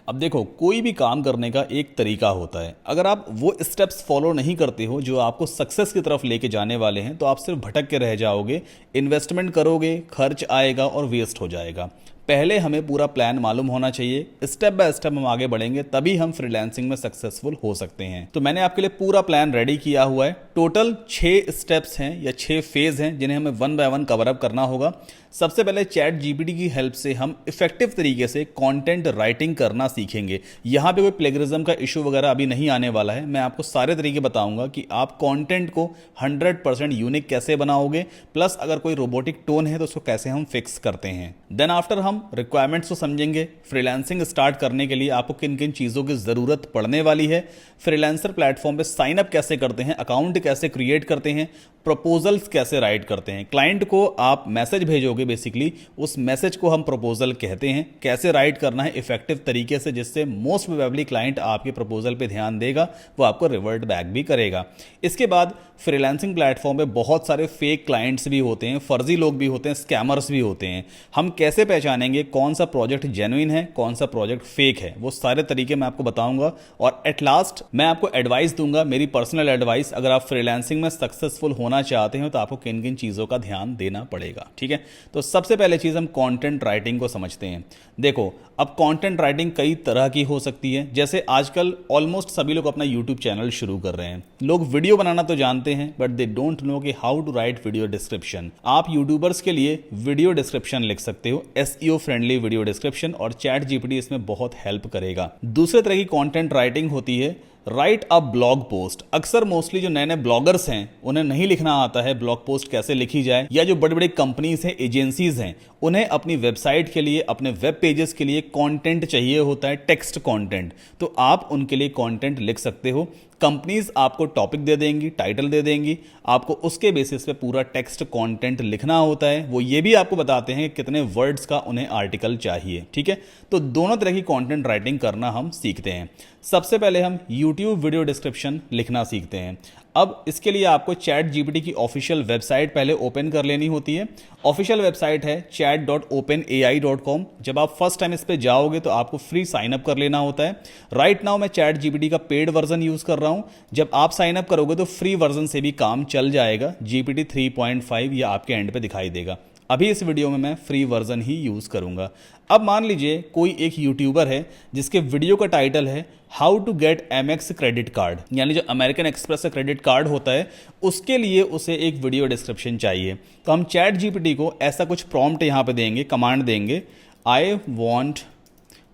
अब देखो, कोई भी काम करने का एक तरीका होता है। अगर आप वो स्टेप्स फॉलो नहीं करते हो जो आपको सक्सेस की तरफ लेके जाने वाले हैं, तो आप सिर्फ भटक के रह जाओगे, इन्वेस्टमेंट करोगे, खर्च आएगा और वेस्ट हो जाएगा। पहले हमें पूरा प्लान मालूम होना चाहिए, स्टेप बाय स्टेप हम आगे बढ़ेंगे, तभी हम फ्रीलांसिंग में सक्सेसफुल हो सकते हैं। तो मैंने आपके लिए पूरा प्लान रेडी किया हुआ है। टोटल 6 स्टेप्स हैं या 6 फेज हैं जिन्हें हमें one by one cover up करना होगा। सबसे पहले चैट जीपीटी की हेल्प से हम इफेक्टिव तरीके से कंटेंट राइटिंग करना सीखेंगे। यहाँ पे कोई प्लेगरिज्म का इशू वगैरह अभी नहीं आने वाला है। मैं आपको सारे तरीके बताऊंगा कि आप कंटेंट को 100% यूनिक कैसे बनाओगे, प्लस अगर कोई रोबोटिक टोन है तो उसको कैसे हम फिक्स करते हैं। देन आफ्टर हम रिक्वायरमेंट्स को समझेंगे। फ्रीलांसिंग स्टार्ट करने के लिए आपको किन किन चीज़ों की ज़रूरत पड़ने वाली है, फ्रीलांसर प्लेटफॉर्म पे साइन अप कैसे करते हैं, अकाउंट कैसे क्रिएट करते हैं, प्रपोजल्स कैसे राइट करते हैं। क्लाइंट को आप मैसेज भेजोगे, बेसिकली उस मैसेज को हम प्रपोजल कहते हैं। कैसे राइट करना है इफेक्टिव तरीके से जिससे मोस्ट प्रोबेबली क्लाइंट आपके प्रपोजल पे ध्यान देगा, वो आपको रिवर्ट बैक भी करेगा। इसके बाद फ्रीलांसिंग प्लेटफॉर्म पे बहुत सारे फेक क्लाइंट्स भी होते हैं, फर्जी लोग भी होते हैं, स्कैमर्स भी होते हैं। हम कैसे पहचानेंगे कौन सा प्रोजेक्ट जेन्युइन है, कौन सा प्रोजेक्ट फेक है, वो सारे तरीके मैं आपको बताऊंगा। और एट लास्ट मैं आपको एडवाइस दूंगा, मेरी पर्सनल एडवाइस। अगर आप फ्रीलांसिंग में सक्सेसफुल होना चाहते हो तो आपको किन किन चीज़ों का ध्यान देना पड़ेगा। ठीक है, तो सबसे पहले चीज़ हम कंटेंट राइटिंग को समझते हैं। देखो, अब कंटेंट राइटिंग कई तरह की हो सकती है। जैसे आजकल ऑलमोस्ट सभी लोग अपना यूट्यूब चैनल शुरू कर रहे हैं। लोग वीडियो बनाना तो जानते हैं, बट दे डोंट नो कि how to write video description. आप यूट्यूबर्स के लिए वीडियो डिस्क्रिप्शन लिख सकते हो, एसईओ फ्रेंडली वीडियो डिस्क्रिप्शन, और चैट जीपीटी इसमें बहुत हेल्प करेगा। दूसरे तरह की कंटेंट राइटिंग होती है राइट अ ब्लॉग पोस्ट। अक्सर मोस्टली जो नए नए ब्लॉगर्स हैं उन्हें नहीं लिखना आता है ब्लॉग पोस्ट कैसे लिखी जाए, या जो बड़ी बड़ी कंपनीज हैं, एजेंसीज हैं, उन्हें अपनी वेबसाइट के लिए, अपने वेब पेजेस के लिए कंटेंट चाहिए होता है, टेक्स्ट कंटेंट। तो आप उनके लिए कंटेंट लिख सकते हो। कंपनीज आपको टॉपिक दे देंगी, टाइटल दे देंगी, आपको उसके बेसिस पे पूरा टेक्स्ट कंटेंट लिखना होता है। वो ये भी आपको बताते हैं कि कितने वर्ड्स का उन्हें आर्टिकल चाहिए। ठीक है, तो दोनों तरह की कंटेंट राइटिंग करना हम सीखते हैं। सबसे पहले हम YouTube वीडियो डिस्क्रिप्शन लिखना सीखते हैं। अब इसके लिए आपको चैट जीपीटी की ऑफिशियल वेबसाइट पहले ओपन कर लेनी होती है। ऑफिशियल वेबसाइट है chat.openai.com। जब आप फर्स्ट टाइम इस पे जाओगे तो आपको फ्री साइन अप कर लेना होता है। राइट नाउ मैं चैट जीपीटी का पेड वर्जन यूज कर रहा हूं। जब आप साइन अप करोगे तो फ्री वर्जन से भी काम चल जाएगा। GPT 3.5 या आपके एंड पे दिखाई देगा। अभी इस वीडियो में मैं फ्री वर्जन ही यूज करूंगा। अब मान लीजिए कोई एक यूट्यूबर है जिसके वीडियो का टाइटल है how to get Amex credit card, यानी जो अमेरिकन एक्सप्रेस का क्रेडिट कार्ड होता है, उसके लिए उसे एक वीडियो डिस्क्रिप्शन चाहिए। तो हम चैट जीपीटी को ऐसा कुछ प्रॉम्प्ट यहां पे देंगे, कमांड देंगे, I want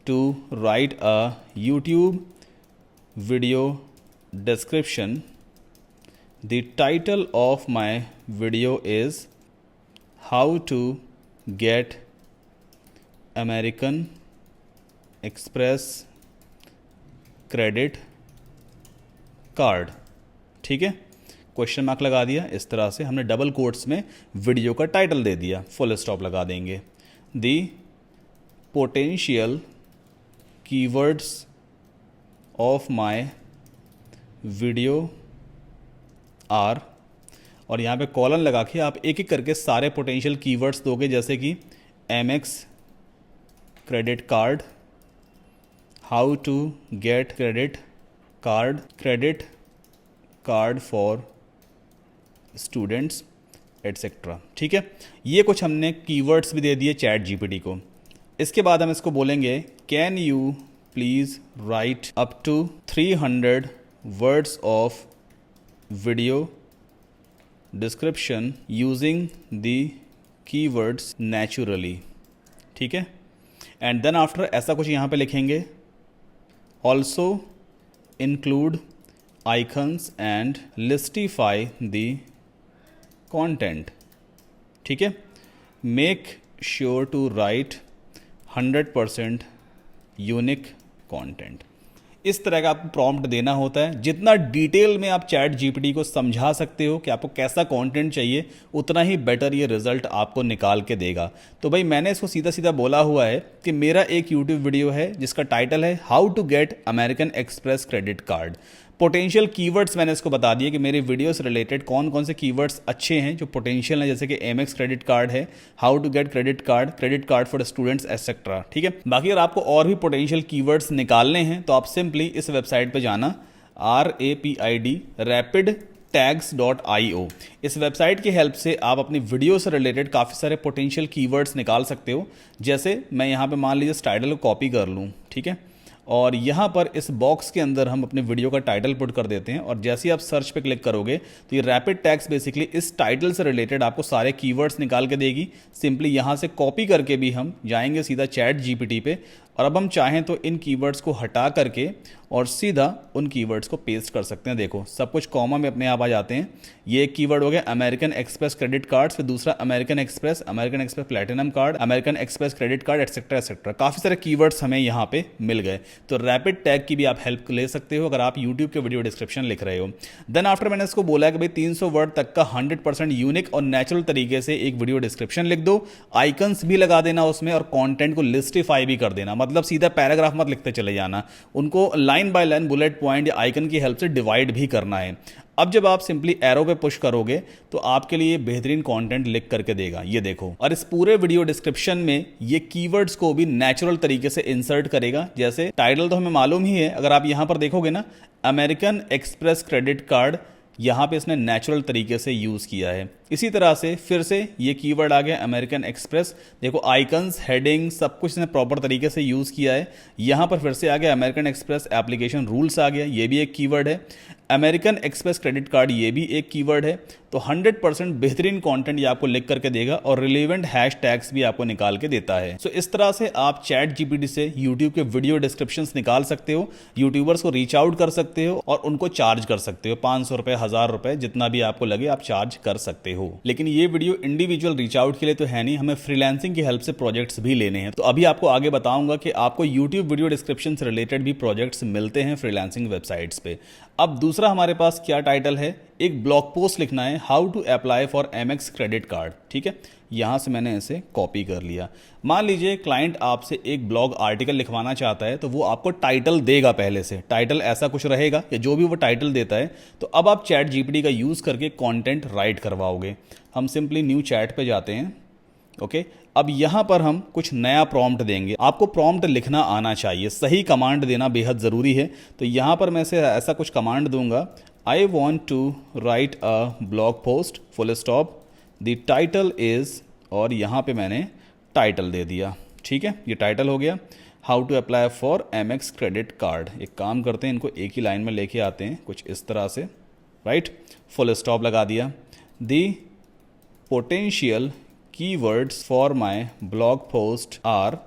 to write a YouTube video description, the title of my video is how to get American Express credit card. ठीक है, क्वेश्चन मार्क लगा दिया। इस तरह से हमने डबल कोट्स में वीडियो का टाइटल दे दिया, फुल स्टॉप लगा देंगे। The potential keywords of my video are, और यहाँ पे कॉलन लगा के आप एक एक करके सारे पोटेंशियल कीवर्ड्स दोगे, जैसे कि Amex credit card, how to get credit card for students etcetera. ठीक है, ये कुछ हमने कीवर्ड्स भी दे दिए चैट जीपीटी को। इसके बाद हम इसको बोलेंगे can you please write up to 300 words of video description using the keywords naturally. ठीक है, एंड देन आफ्टर ऐसा कुछ यहाँ पे लिखेंगे, also include icons and listify the content. ठीक है, make sure to write 100% unique content. इस तरह का आपको प्रॉम्प्ट देना होता है। जितना डिटेल में आप चैट जीपीटी को समझा सकते हो कि आपको कैसा कंटेंट चाहिए, उतना ही बेटर ये रिजल्ट आपको निकाल के देगा। तो भाई मैंने इसको सीधा सीधा बोला हुआ है कि मेरा एक यूट्यूब वीडियो है जिसका टाइटल है how to get American Express credit card. Potential keywords मैंने इसको बता दिया कि मेरे वीडियो से रिलेटेड कौन कौन से कीवर्ड्स अच्छे हैं जो पोटेंशियल हैं, जैसे कि एमएक्स क्रेडिट कार्ड है, how to get credit card for students etcetera. ठीक है, बाकी अगर आपको और भी पोटेंशियल कीवर्ड्स निकालने हैं तो आप सिंपली इस वेबसाइट पे जाना, rapid-tags.io। इस वेबसाइट की हेल्प से आप अपनी वीडियो से रिलेटेड काफ़ी सारे पोटेंशियल कीवर्ड्स निकाल सकते हो। जैसे मैं यहाँ पे मान लीजिए इस टाइटल को कॉपी कर लूँ, ठीक है, और यहाँ पर इस बॉक्स के अंदर हम अपने वीडियो का टाइटल पुट कर देते हैं और जैसे ही आप सर्च पे क्लिक करोगे तो ये रैपिड टैग्स बेसिकली इस टाइटल से रिलेटेड आपको सारे कीवर्ड्स निकाल के देगी। सिंपली यहाँ से कॉपी करके भी हम जाएंगे सीधा चैट जीपीटी पे और अब हम चाहें तो इन कीवर्ड्स को हटा करके और सीधा उन कीवर्ड्स को पेस्ट कर सकते हैं। देखो सब कुछ कॉमा में अपने आप आ जाते हैं। ये एक कीवर्ड हो गया अमेरिकन एक्सप्रेस क्रेडिट कार्ड्स, फिर दूसरा American express platinum card, American Express credit card etcetera etcetera. काफ़ी सारे कीवर्ड्स हमें यहाँ पे मिल गए। तो रैपिड टैग की भी आप हेल्प ले सकते हो अगर आप यूट्यूब के वीडियो डिस्क्रिप्शन लिख रहे हो। देन आफ्टर मैंने इसको बोला कि भाई 300 वर्ड तक का 100% यूनिक और नेचुरल तरीके से एक वीडियो डिस्क्रिप्शन लिख दो, आइकन्स भी लगा देना उसमें और कंटेंट को लिस्टिफाई भी कर देना। मतलब सीधा पैराग्राफ मत लिखते चले जाना, उनको line by line bullet point या आइकन की हेल्प से डिवाइड भी करना है। अब जब आप सिंपली एरो पे पुश करोगे तो आपके लिए बेहतरीन कंटेंट लिख करके देगा, ये देखो। और इस पूरे वीडियो डिस्क्रिप्शन में ये कीवर्ड्स को भी नेचुरल तरीके से इंसर्ट करेगा। जैसे टाइटल तो हमें मालूम ही है, अगर आप यहां पर देखोगे ना अमेरिकन एक्सप्रेस क्रेडिट कार्ड, यहाँ पे इसने नेचुरल तरीके से यूज़ किया है। इसी तरह से फिर से ये कीवर्ड आ गया अमेरिकन एक्सप्रेस, देखो आइकन्स, हेडिंग सब कुछ इसने प्रॉपर तरीके से यूज़ किया है। यहाँ पर फिर से आ गया अमेरिकन एक्सप्रेस एप्लीकेशन रूल्स आ गया, ये भी एक कीवर्ड है। अमेरिकन एक्सप्रेस क्रेडिट कार्ड ये भी एक कीवर्ड है। तो 100% बेहतरीन कंटेंट ये आपको लिख करके देगा और रिलेवेंट हैशटैग्स भी आपको निकाल के देता है। सो इस तरह से आप चैट जीपीटी से यूट्यूब के वीडियो डिस्क्रिप्शंस निकाल सकते हो, यूट्यूबर्स को रीच आउट कर सकते हो और उनको चार्ज कर सकते हो। 500 रुपए, 1000 रुपए, जितना भी आपको लगे आप चार्ज कर सकते हो। लेकिन ये वीडियो इंडिविजुअल रीच आउट के लिए तो है नहीं, हमें फ्रीलांसिंग की हेल्प से प्रोजेक्ट्स भी लेने हैं। तो अभी आपको आगे बताऊंगा कि आपको यूट्यूब वीडियो डिस्क्रिप्शन से रिलेटेड भी प्रोजेक्ट्स मिलते हैं फ्रीलांसिंग वेबसाइट्स पे। अब दूसरा हमारे पास क्या टाइटल है, एक ब्लॉग पोस्ट लिखना है, how to apply for Amex credit card. ठीक है, यहां से मैंने इसे कॉपी कर लिया। मान लीजिए क्लाइंट आपसे एक ब्लॉग आर्टिकल लिखवाना चाहता है तो वो आपको टाइटल देगा, पहले से टाइटल ऐसा कुछ रहेगा या जो भी वो टाइटल देता है। तो अब आप चैट जीपीटी का यूज़ करके कंटेंट राइट करवाओगे। हम सिंपली न्यू चैट पे जाते हैं। ओके, अब यहां पर हम कुछ नया प्रॉम्प्ट देंगे। आपको प्रॉम्प्ट लिखना आना चाहिए, सही कमांड देना बेहद ज़रूरी है। तो यहां पर मैं से ऐसा कुछ कमांड दूंगा, I want to write a blog post full stop, the title is, और यहाँ पे मैंने टाइटल दे दिया। ठीक है, ये टाइटल हो गया, how to apply for Amex credit card. एक काम करते हैं, इनको एक ही लाइन में लेके आते हैं कुछ इस तरह से, राइट, फुल स्टॉप लगा दिया। The potential keywords for my blog post are,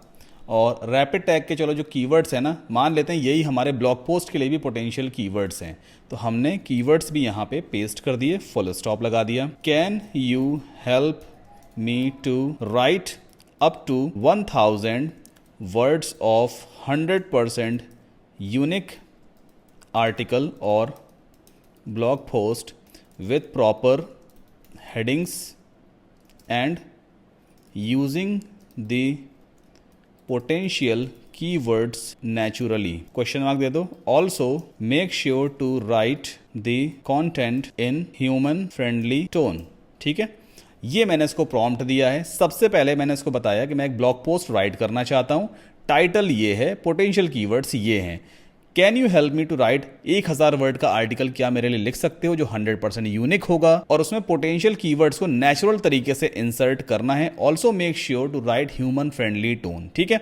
और रैपिड टैग के चलो जो कीवर्ड्स हैं ना, मान लेते हैं यही हमारे ब्लॉग पोस्ट के लिए भी पोटेंशियल कीवर्ड्स हैं। तो हमने कीवर्ड्स भी यहाँ पे पेस्ट कर दिए, फुल स्टॉप लगा दिया। Can you help me to write up to 1000 words of 100% unique article और blog post with proper headings and using the potential keywords naturally, question mark दे दो। Also make sure to write the content in human friendly tone. ठीक है, ये मैंने इसको prompt दिया है। सबसे पहले मैंने इसको बताया कि मैं एक ब्लॉग पोस्ट राइट करना चाहता हूं, टाइटल ये है, पोटेंशियल कीवर्ड्स ये हैं। Can you help me to write 1000 word का आर्टिकल क्या मेरे लिए लिख सकते हो जो 100% यूनिक होगा और उसमें पोटेंशियल कीवर्ड्स को नेचुरल तरीके से इंसर्ट करना है। Also make sure to write human friendly tone. ठीक है,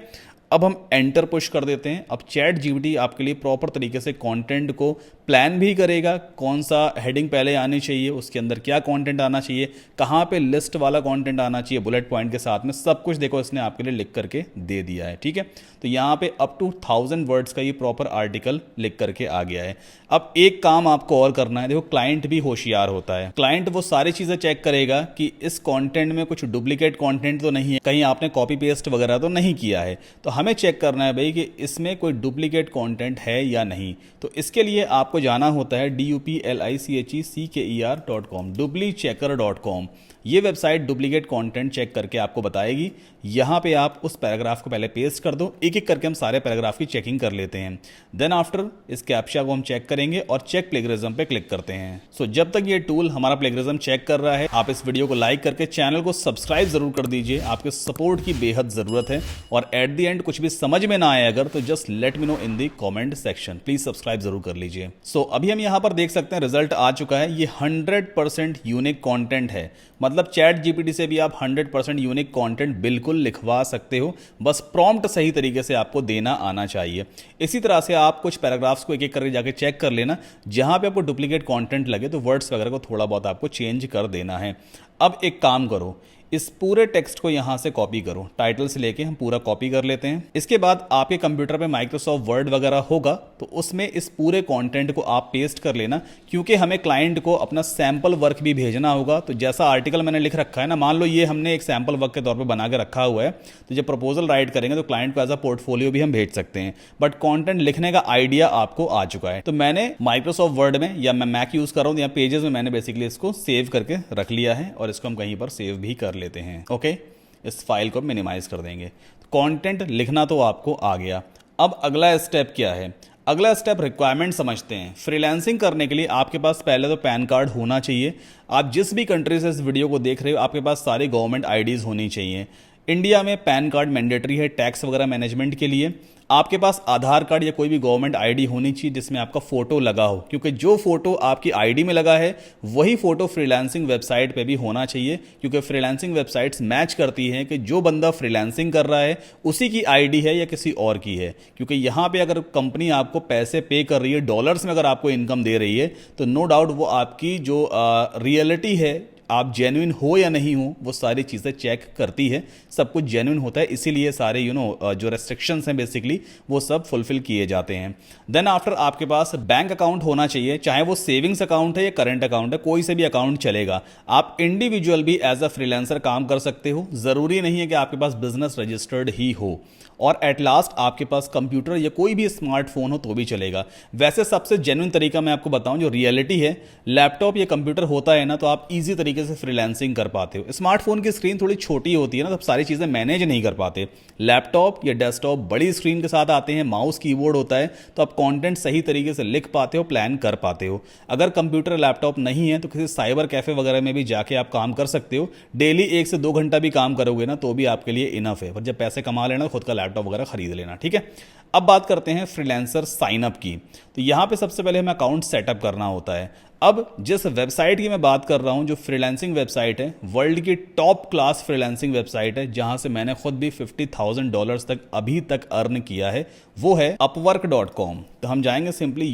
अब हम एंटर पुश कर देते हैं। अब चैट जीपीटी आपके लिए प्रॉपर तरीके से कंटेंट को प्लान भी करेगा, कौन सा हेडिंग पहले आनी चाहिए, उसके अंदर क्या कंटेंट आना चाहिए, कहाँ पे लिस्ट वाला कंटेंट आना चाहिए बुलेट पॉइंट के साथ में, सब कुछ देखो इसने आपके लिए लिख करके दे दिया है। ठीक है, तो यहाँ पे अप टू 1000 वर्ड्स का ये प्रॉपर आर्टिकल लिख करके आ गया है। अब एक काम आपको और करना है, देखो क्लाइंट भी होशियार होता है। क्लाइंट वो सारी चीज़ें चेक करेगा कि इस कॉन्टेंट में कुछ डुप्लीकेट कॉन्टेंट तो नहीं है, कहीं आपने कॉपी पेस्ट वगैरह तो नहीं किया है। तो हमें चेक करना है भाई कि इसमें कोई डुप्लीकेट कंटेंट है या नहीं। तो इसके लिए आपको जाना होता है duplichecker.com, duplichecker.com। ये वेबसाइट डुप्लीकेट कंटेंट चेक करके आपको बताएगी। यहाँ पे आप उस पैराग्राफ को पहले पेस्ट कर दो, एक एक करके हम सारे पैराग्राफ की चेकिंग कर लेते हैं। देन आफ्टर इस कैप्चा को हम चेक करेंगे और चेक प्लेगरिज्म पे क्लिक करते हैं। सो जब तक ये टूल हमारा प्लेगरिज्म चेक कर रहा है, आप इस वीडियो को लाइक करके चैनल को सब्सक्राइब जरूर कर दीजिए, आपके सपोर्ट की बेहद जरूरत है। और एट द एंड कुछ भी समझ में ना आए अगर, तो just let me know in the comment section, please subscribe जरूर कर लीजिए। सो अभी हम यहाँ पर देख सकते हैं रिजल्ट आ चुका है। ये 100% यूनिक कंटेंट है, मतलब चैट जीपीटी से भी आप 100% यूनिक कंटेंट बिल्कुल लिखवा सकते हो, बस प्रॉम्प्ट सही तरीके से आपको देना आना चाहिए। इसी तरह से आप कुछ पैराग्राफ्स को एक एक करके जाके चेक कर लेना, जहां पे आपको डुप्लीकेट कंटेंट लगे तो वर्ड्स वगैरह को थोड़ा बहुत आपको चेंज कर देना है। अब एक काम करो, इस पूरे टेक्स्ट को यहां से कॉपी करो, टाइटल से लेके हम पूरा कॉपी कर लेते हैं। इसके बाद आपके कंप्यूटर पे माइक्रोसॉफ्ट वर्ड वगैरह होगा, तो उसमें इस पूरे कंटेंट को आप पेस्ट कर लेना, क्योंकि हमें क्लाइंट को अपना सैंपल वर्क भी भेजना होगा। तो जैसा आर्टिकल मैंने लिख रखा है ना, मान लो ये हमने एक सैंपल वर्क के तौर पर बना के रखा हुआ है, तो जब प्रपोजल राइट करेंगे तो क्लाइंट को एज अ पोर्टफोलियो भी हम भेज सकते हैं। बट कॉन्टेंट लिखने का आइडिया आपको आ चुका है, तो मैंने माइक्रोसॉफ्ट वर्ड में, या मैं मैक यूज कर रहा हूँ, या पेजेस में मैंने बेसिकली इसको सेव करके रख लिया है, और इसको हम कहीं पर सेव भी कर लेते हैं। ओके, इस फाइल को मिनिमाइज कर देंगे। कंटेंट लिखना तो आपको आ गया। अब अगला स्टेप क्या है? अगला स्टेप रिक्वायरमेंट समझते हैं। फ्रीलांसिंग करने के लिए आपके पास पहले तो पैन कार्ड होना चाहिए। आप जिस भी कंट्री से इस वीडियो को देख रहे हो, आपके पास सारी गवर्नमेंट आईडीज होनी चाहिए। इंडिया में पैन कार्ड मैंडेटरी है टैक्स वगैरह मैनेजमेंट के लिए। आपके पास आधार कार्ड या कोई भी गवर्नमेंट आईडी होनी चाहिए जिसमें आपका फोटो लगा हो, क्योंकि जो फोटो आपकी आईडी में लगा है वही फोटो फ्रीलांसिंग वेबसाइट पे भी होना चाहिए, क्योंकि फ्रीलांसिंग वेबसाइट्स मैच करती हैं कि जो बंदा फ्रीलांसिंग कर रहा है उसी की आईडी है या किसी और की है। क्योंकि यहाँ पे अगर कंपनी आपको पैसे पे कर रही है, डॉलर्स में अगर आपको इनकम दे रही है, तो नो डाउट वो आपकी जो रियलिटी है, आप जेन्युइन हो या नहीं हो, वो सारी चीज़ें चेक करती है। सब कुछ जेन्युइन होता है, इसीलिए सारे जो रेस्ट्रिक्शंस हैं बेसिकली वो सब फुलफिल किए जाते हैं। देन आफ्टर आपके पास बैंक अकाउंट होना चाहिए, चाहे वो सेविंग्स अकाउंट है या करंट अकाउंट है, कोई से भी अकाउंट चलेगा। आप इंडिविजुअल भी एज अ फ्रीलांसर काम कर सकते हो, ज़रूरी नहीं है कि आपके पास बिजनेस रजिस्टर्ड ही हो। और एट लास्ट आपके पास कंप्यूटर या कोई भी स्मार्टफोन हो तो भी चलेगा। वैसे सबसे जेन्युइन तरीका मैं आपको बताऊं, जो रियलिटी है, लैपटॉप या कंप्यूटर होता है ना, तो आप इजी तरीके से फ्रीलांसिंग कर पाते हो। स्मार्टफोन की स्क्रीन थोड़ी छोटी होती है ना, तो सारी चीज़ें मैनेज नहीं कर पाते। लैपटॉप या डेस्कटॉप बड़ी स्क्रीन के साथ आते हैं, माउस कीबोर्ड होता है, तो आप कंटेंट सही तरीके से लिख पाते हो, प्लान कर पाते हो। अगर कंप्यूटर लैपटॉप नहीं है तो किसी साइबर कैफे वगैरह में भी जाके आप काम कर सकते हो। डेली 1 से 2 घंटा भी काम करोगे ना तो भी आपके लिए इनफ है। पर जब पैसे कमा लेना, खुद का लैपटॉप वगैरह खरीद लेना, ठीक है। अब बात करते हैं फ्रीलांसर साइन अप की। तो यहां पे सबसे पहले हमें अकाउंट सेटअप करना होता है। अब जिस वेबसाइट की मैं बात कर रहा हूं, जो फ्रीलांसिंग वेबसाइट है, वर्ल्ड की टॉप क्लास फ्रीलांसिंग वेबसाइट है, जहां से मैंने खुद भी $50,000 तक अभी तक अर्न किया है, वो है upwork.com। तो हम जाएंगे सिंपली